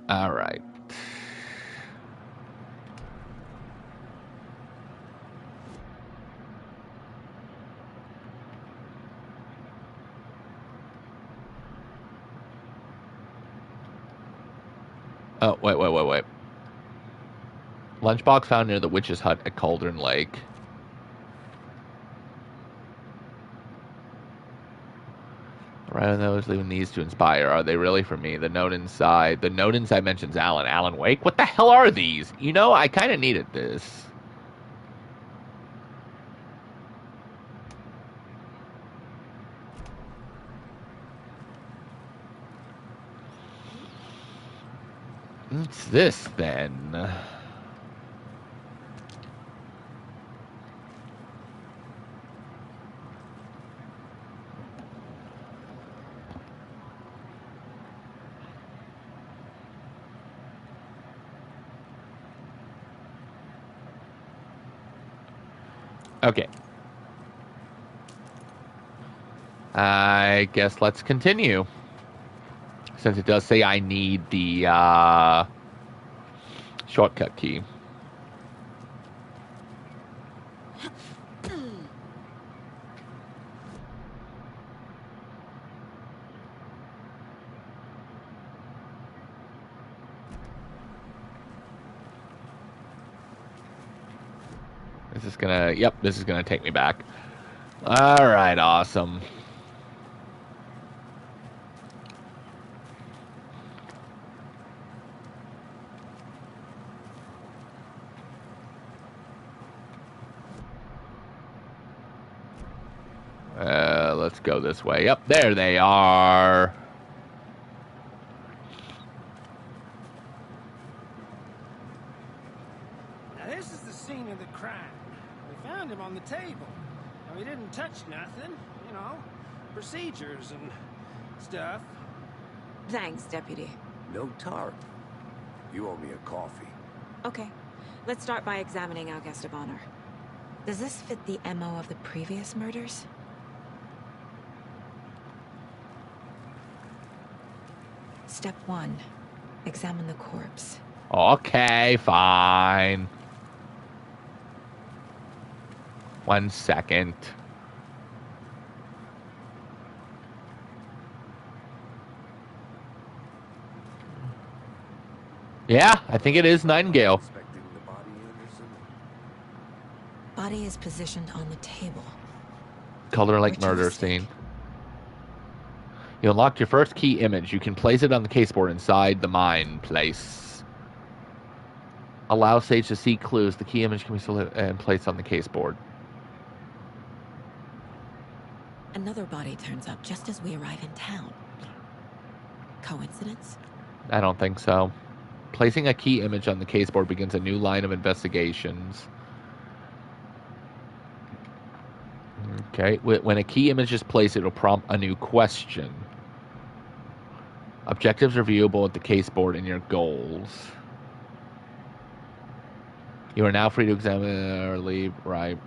S1: All right. Oh, wait. Lunchbox found near the witch's hut at Cauldron Lake. Right on those, leaving these to inspire. Are they really for me? The note inside mentions Alan. Alan Wake? What the hell are these? You know, I kind of needed this. What's this, then? Okay. I guess let's continue. Since it does say I need the shortcut key. This is gonna take me back. All right, awesome. Let's go this way. Yep, there they are.
S9: Now this is the scene of the crime. We found him on the table. Now, he didn't touch nothing, you know. procedures and stuff.
S6: Thanks, Deputy.
S7: No tart. You owe me a coffee.
S6: Okay, let's start by examining our guest of honor. Does this fit the MO of the previous murders? Step 1. Examine the corpse.
S1: Okay, fine. 1 second. Yeah, I think it is Nightingale.
S7: Inspecting the body, Anderson?
S6: Body is positioned on the table.
S1: Color like murder
S6: Ritualistic.
S1: scene. You unlocked your first key image. You can place it on the caseboard inside the mine place. Allow Sage to see clues. The key image can be selected and placed on the caseboard.
S6: Another body turns up just as we arrive in town. Coincidence?
S1: I don't think so. Placing a key image on the caseboard begins a new line of investigations. Okay. When a key image is placed, it will prompt a new question. Objectives are viewable at the caseboard and your goals. You are now free to examine or leave. Right.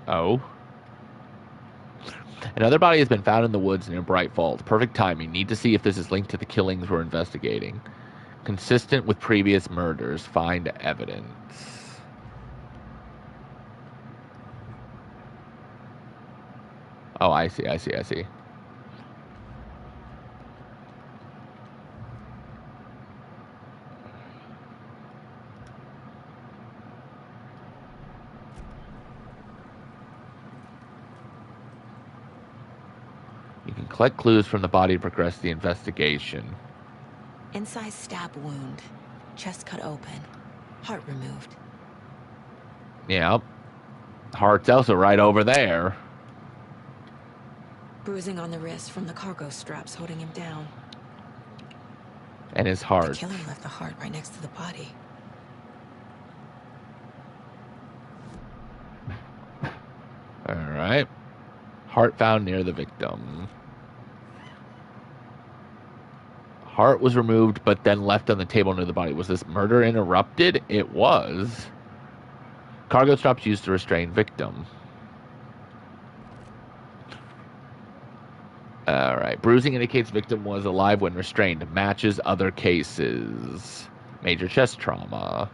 S1: Oh. Another body has been found in the woods near Bright Falls. Perfect timing. Need to see if this is linked to the killings we're investigating. Consistent with previous murders. Find evidence. Oh, I see. You can collect clues from the body to progress the investigation.
S6: Incised stab wound. Chest cut open. Heart removed.
S1: Yeah. Heart's also right over there.
S6: Bruising on the wrist from the cargo straps holding him down.
S1: And his
S6: The
S1: heart.
S6: killer left the heart right next to the body.
S1: Alright. Heart found near the victim. Heart was removed, but then left on the table near the body. Was this murder interrupted? It was. Cargo straps used to restrain victim. Alright. Bruising indicates victim was alive when restrained. Matches other cases. Major chest trauma.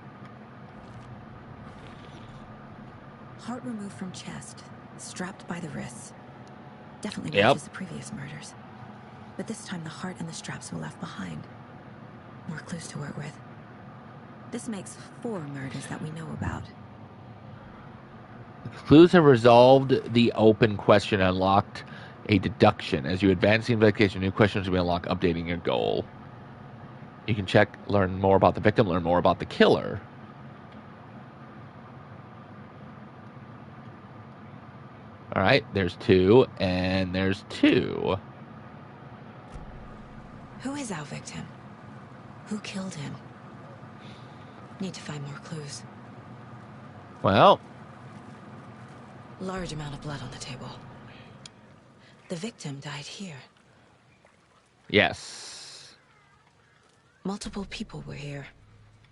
S6: Heart removed from chest. Strapped by the wrists. Definitely
S1: Yep.
S6: matches the previous murders. But this time the heart and the straps were left behind. More clues to work with. This makes 4 murders that we know about.
S1: Clues have resolved the open question and unlocked a deduction. As you advance the investigation, new questions will be unlocked, updating your goal. You can check, learn more about the victim, learn more about the killer. Alright, there's 2, and there's 2.
S6: Who is our victim? Who killed him? Need to find more clues.
S1: Well,
S6: Large amount of blood on the table. The victim died here.
S1: yes.
S6: Multiple people were here.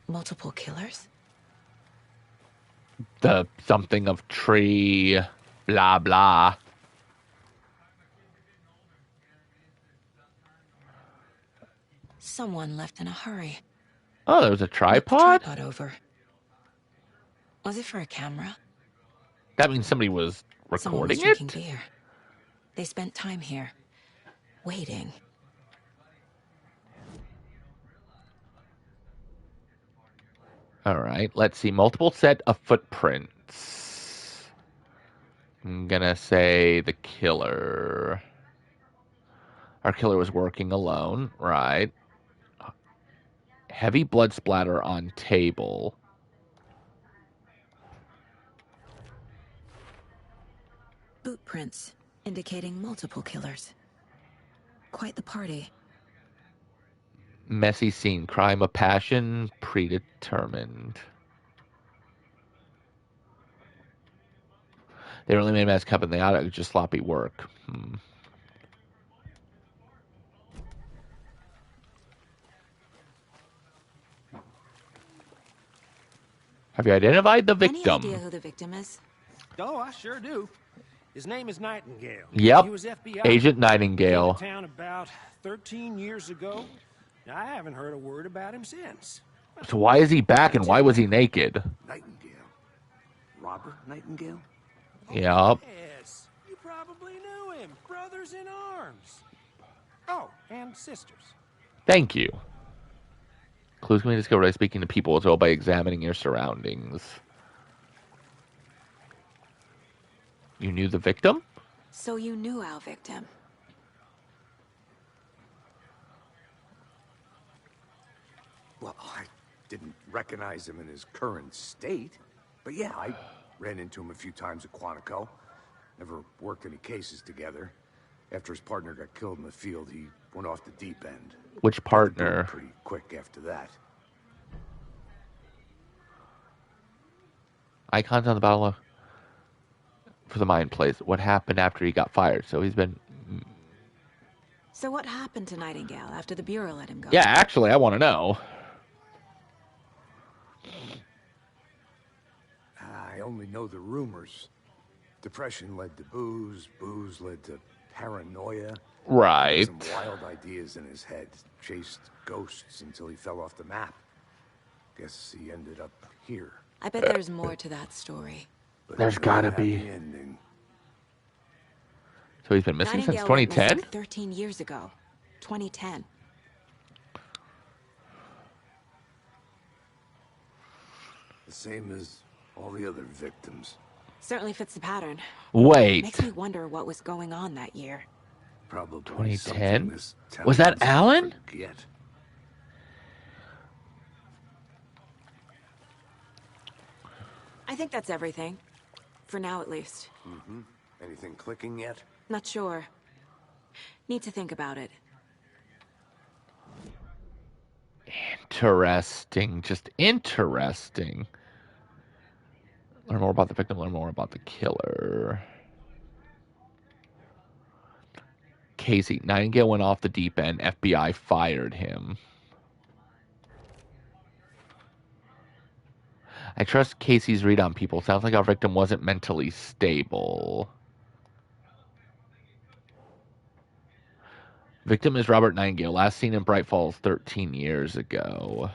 S6: Multiple killers?
S1: The something of tree, blah, blah.
S6: Someone left in a hurry.
S1: Oh, there was a
S6: Knocked the
S1: tripod?
S6: tripod over. Was it for a camera?
S1: That means somebody was
S6: Someone was
S1: recording
S6: drinking
S1: it?
S6: beer. They spent time here, waiting.
S1: Alright, let's see. Multiple set of footprints. I'm gonna say the killer. Our killer was working alone, right? Heavy blood splatter on table.
S6: Boot prints. indicating multiple killers. Quite the party.
S1: Messy scene. Crime of passion. Predetermined. They really made a mess cup and they ought to just sloppy work. Have you identified the victim?
S6: Any idea who the victim is?
S9: Oh, I sure do. His name is Nightingale.
S1: Yep.
S9: He was FBI.
S1: Agent
S9: Came
S1: Nightingale.
S9: to town about 13 years ago. I haven't heard a word about him since.
S1: So why is he back and why was he naked?
S7: Nightingale. Robert Nightingale?
S1: Yep.
S9: Yes, you probably knew him. Brothers in arms. Oh, and sisters.
S1: Thank you. Clues can be discovered by speaking to people as well by examining your surroundings. You knew the victim?
S6: So you knew our victim.
S7: Well, I didn't recognize him in his current state. But yeah, I ran into him a few times at Quantico. Never worked any cases together. After his partner got killed in the field, he went off the deep end.
S1: Which partner?
S7: Pretty quick after that.
S1: Icons on the bottle for the mine place. What happened after he got fired? So he's been...
S6: So what happened to Nightingale after the Bureau let him go?
S1: Yeah, actually, I want to know.
S7: I only know the rumors. Depression led to booze. Booze led to paranoia.
S1: Right.
S7: Some wild ideas in his head. Chased ghosts until he fell off the map. Guess he ended up here.
S6: I bet there's more to that story.
S7: But
S1: There's gotta be.
S7: Ending.
S1: So he's been missing
S6: Nightingale
S1: since
S6: went
S1: 2010?
S6: missing 13 years ago. 2010.
S7: The same as all the other victims.
S6: Certainly fits the pattern.
S1: Wait.
S6: Makes me wonder what was going on that year.
S7: Probably
S1: 2010?
S7: this town
S1: Was that
S7: wants to
S1: Alan?
S7: forget.
S6: I think that's everything. For now, at least.
S7: Mm-hmm. Anything clicking yet?
S6: Not sure. Need to think about it.
S1: Interesting. Just interesting. Learn more about the victim, learn more about the killer. Casey. Nightingale went off the deep end. FBI fired him. I trust Casey's read on people. Sounds like our victim wasn't mentally stable. Victim is Robert Nightingale, last seen in Bright Falls 13 years ago.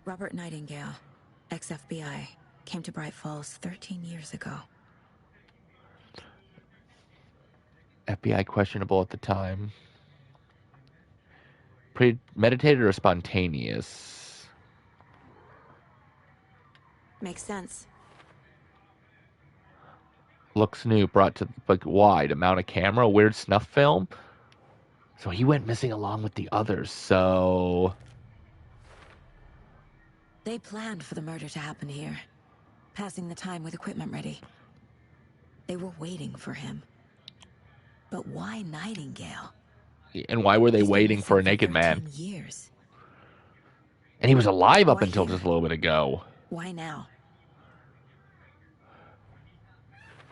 S6: Robert Nightingale, ex-FBI, came to Bright Falls 13 years ago.
S1: FBI questionable at the time. Premeditated or spontaneous?
S6: Makes sense.
S1: Looks new, brought to like why? To mount a camera, a weird snuff film. So he went missing along with the others. So
S6: They planned for the murder to happen here, passing the time with equipment ready. They were waiting for him. But why Nightingale?
S1: and why were they
S6: He's been
S1: waiting for a
S6: missing
S1: naked man?
S6: 13 years.
S1: And he was alive up
S6: Why
S1: until
S6: here?
S1: just a little bit ago.
S6: Why now?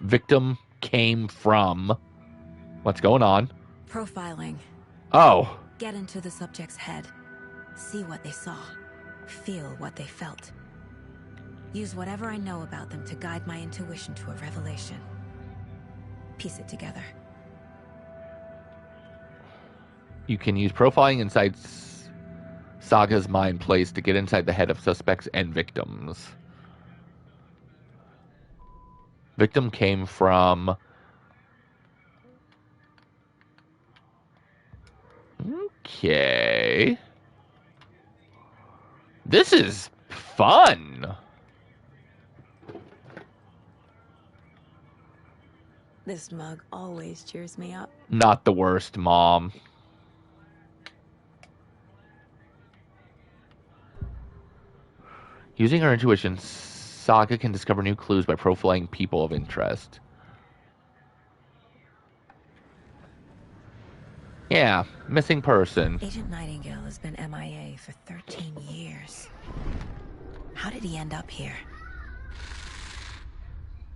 S1: Victim came from. What's going on?
S6: Profiling.
S1: Oh,
S6: Get into the subject's head. See what they saw. Feel what they felt. Use whatever I know about them to guide my intuition to a revelation. Piece it together.
S1: you can use profiling inside Saga's mind place to get inside the head of suspects and victims. Victim came from. Okay. This is fun.
S6: This mug always cheers me up.
S1: Not the worst, Mom. Using her intuition, Saga can discover new clues by profiling people of interest. Yeah, missing person.
S6: Agent Nightingale has been MIA for 13 years. How did he end up here?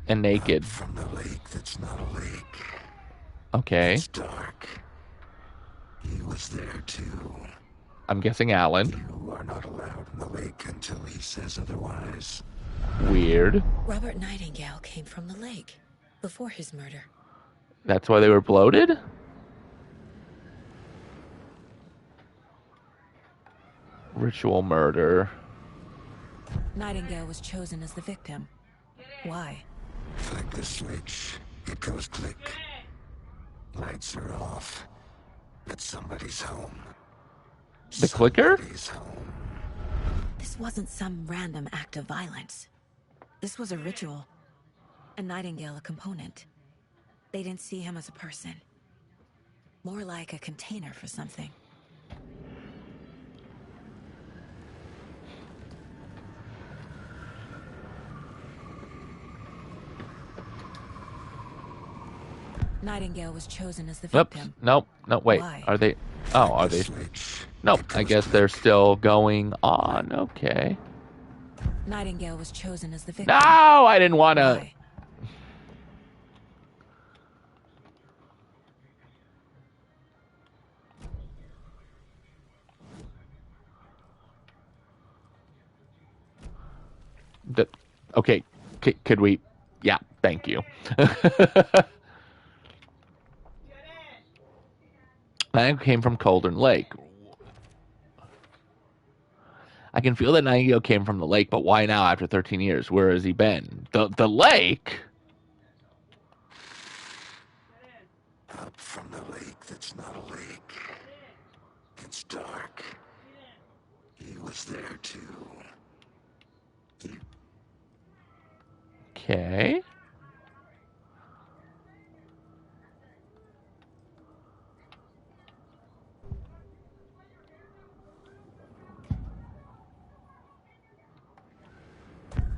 S1: And naked.
S3: From the lake that's not a lake.
S1: Okay.
S3: It's dark. He was there too.
S1: I'm guessing Alan.
S3: You are not allowed in the lake until he says otherwise.
S1: Weird.
S6: Robert Nightingale came from the lake before his murder.
S1: That's why they were bloated? Ritual murder.
S6: Nightingale was chosen as the victim. Why?
S3: Flick the switch. It goes click. Lights are off. But somebody's home.
S1: The clicker?
S3: Somebody's home.
S6: This wasn't some random act of violence. This was a ritual. And Nightingale a component. They didn't see him as a person. More like a container for something. Nightingale was chosen as the victim.
S1: Nope. No, wait.
S6: Why?
S1: Are they... Oh, are they... Nope. I guess they're still going on. Okay.
S6: Nightingale was chosen as the victim.
S1: No! I didn't want to...
S6: Why?
S1: Okay. Could we... Yeah, thank you. I came from Cauldron Lake. I can feel that Nightingale came from the lake, but why now after 13 years? Where has he been? The lake?
S3: Up from the lake that's not a lake. It's dark. He was there too.
S1: Okay.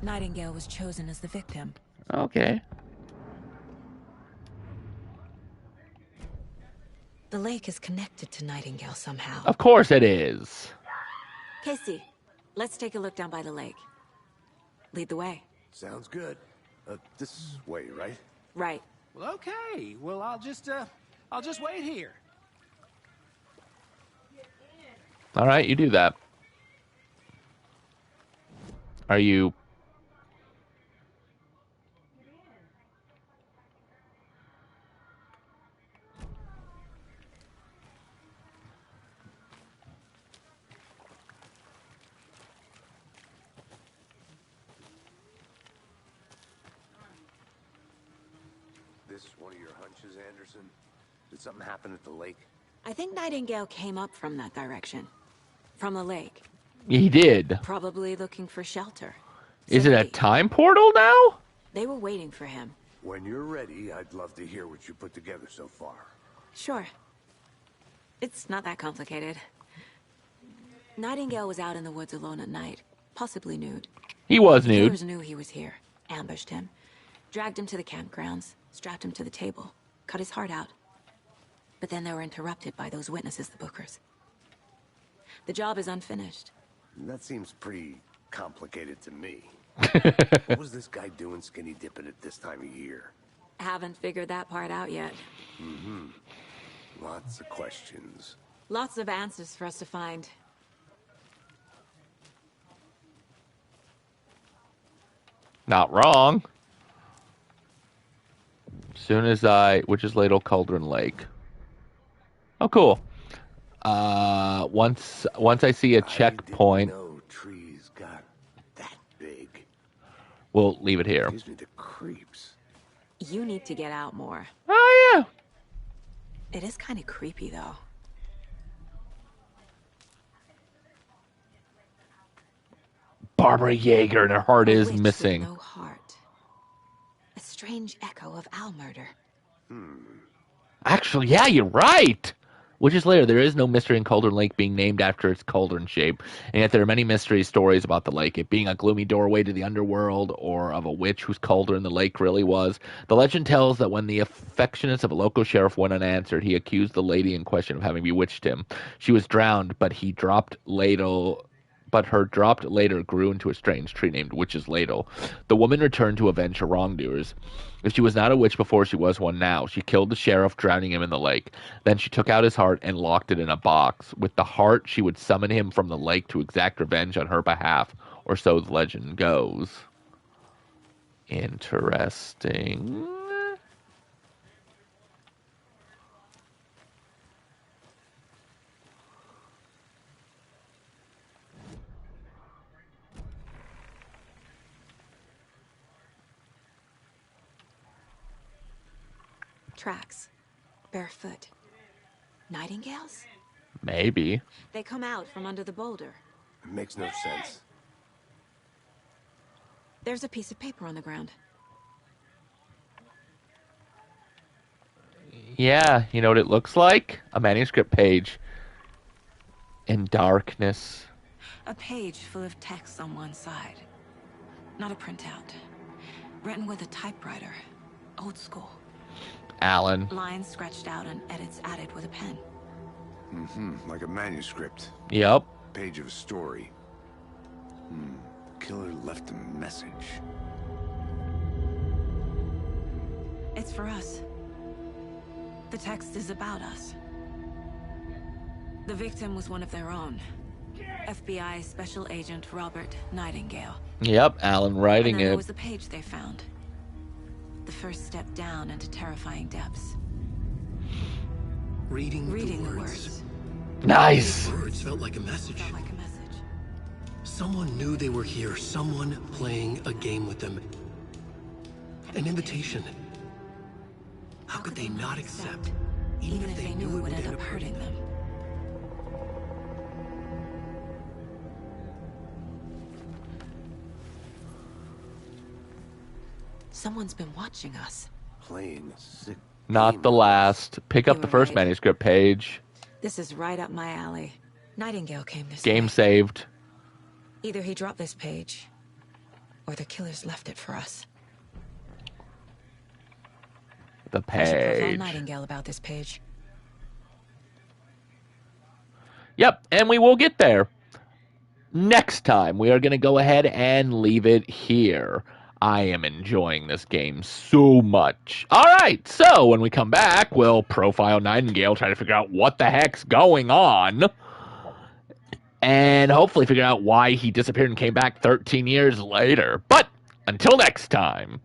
S6: Nightingale was chosen as the victim.
S1: Okay.
S6: The lake is connected to Nightingale somehow.
S1: Of course it is.
S6: Casey, let's take a look down by the lake. Lead the way.
S7: Sounds good. This way, right?
S6: Right.
S9: Well, okay. Well, I'll just wait here.
S1: All right, you do that. Are you...
S7: This one of your hunches, Anderson? Did something happen at the lake?
S6: I think Nightingale came up from that direction. From the lake.
S1: He did.
S6: Probably looking for shelter.
S1: Is
S6: So
S1: it a time portal now?
S6: They were waiting for him.
S7: When you're ready, I'd love to hear what you put together so far.
S6: Sure. It's not that complicated. Nightingale was out in the woods alone at night, possibly nude.
S1: He was
S6: The
S1: nude.
S6: killers knew he was here, ambushed him, dragged him to the campgrounds, strapped him to the table, cut his heart out. But then they were interrupted by those witnesses, the Bookers. The job is unfinished.
S7: That seems pretty complicated to me. What was this guy doing skinny dipping at this time of year?
S6: Haven't figured that part out yet.
S7: Lots of questions.
S6: Lots of answers for us to find.
S1: Not wrong. Soon as which is Ladle Cauldron Lake. Oh, cool. Once I see a checkpoint,
S7: I didn't know trees got that big.
S1: we'll leave it here.
S7: Gives me the creeps.
S6: You need to get out more.
S1: Oh, yeah.
S6: It is kind of creepy, though.
S1: Barbara Yeager and her heart
S6: A
S1: is
S6: witch with
S1: missing.
S6: no heart. A strange echo of Al murder.
S1: Actually, yeah, you're right. Which is later, there is no mystery in Cauldron Lake being named after its cauldron shape, and yet there are many mystery stories about the lake, it being a gloomy doorway to the underworld, or of a witch whose cauldron the lake really was. The legend tells that when the affections of a local sheriff went unanswered, he accused the lady in question of having bewitched him. She was drowned, but her dropped ladle grew into a strange tree named Witch's Ladle. The woman returned to avenge her wrongdoers. If she was not a witch before, she was one now. She killed the sheriff, drowning him in the lake. Then she took out his heart and locked it in a box. With the heart, she would summon him from the lake to exact revenge on her behalf, or so the legend goes. Interesting.
S6: Tracks. Barefoot. Nightingales?
S1: Maybe.
S6: They come out from under the boulder.
S7: It makes no sense.
S6: There's a piece of paper on the ground.
S1: Yeah, you know what it looks like? A manuscript page. In darkness.
S6: A page full of text on one side. Not a printout. Written with a typewriter. Old school.
S1: Alan.
S6: Lines scratched out and edits added with a pen.
S7: Like a manuscript.
S1: Yep.
S7: Page of a story. Killer left a message.
S6: It's for us. The text is about us. The victim was one of their own. FBI Special Agent Robert Nightingale.
S1: Yep, Alan writing
S6: and then
S1: it.
S6: There was the page they found. The first step down into terrifying depths.
S2: Reading
S6: the
S2: words.
S6: words.
S1: Nice.
S2: The words felt like a message. Someone knew they were here. Someone playing a game with them. An invitation. How could they not accept? Even if they knew it would end up hurting them.
S6: Someone's been watching us.
S7: Playing a sick
S1: Not the last. Pick up
S6: You
S1: the
S6: were
S1: first
S6: right.
S1: manuscript page.
S6: This is right up my alley. Nightingale came this
S1: Game
S6: way.
S1: saved.
S6: Either he dropped this page, or the killers left it for us.
S1: The
S6: I should profile
S1: page.
S6: Nightingale about this page.
S1: Yep, and we will get there. Next time, we are going to go ahead and leave it here. I am enjoying this game so much. All right, so when we come back, we'll profile Nightingale, try to figure out what the heck's going on, and hopefully figure out why he disappeared and came back 13 years later. But until next time.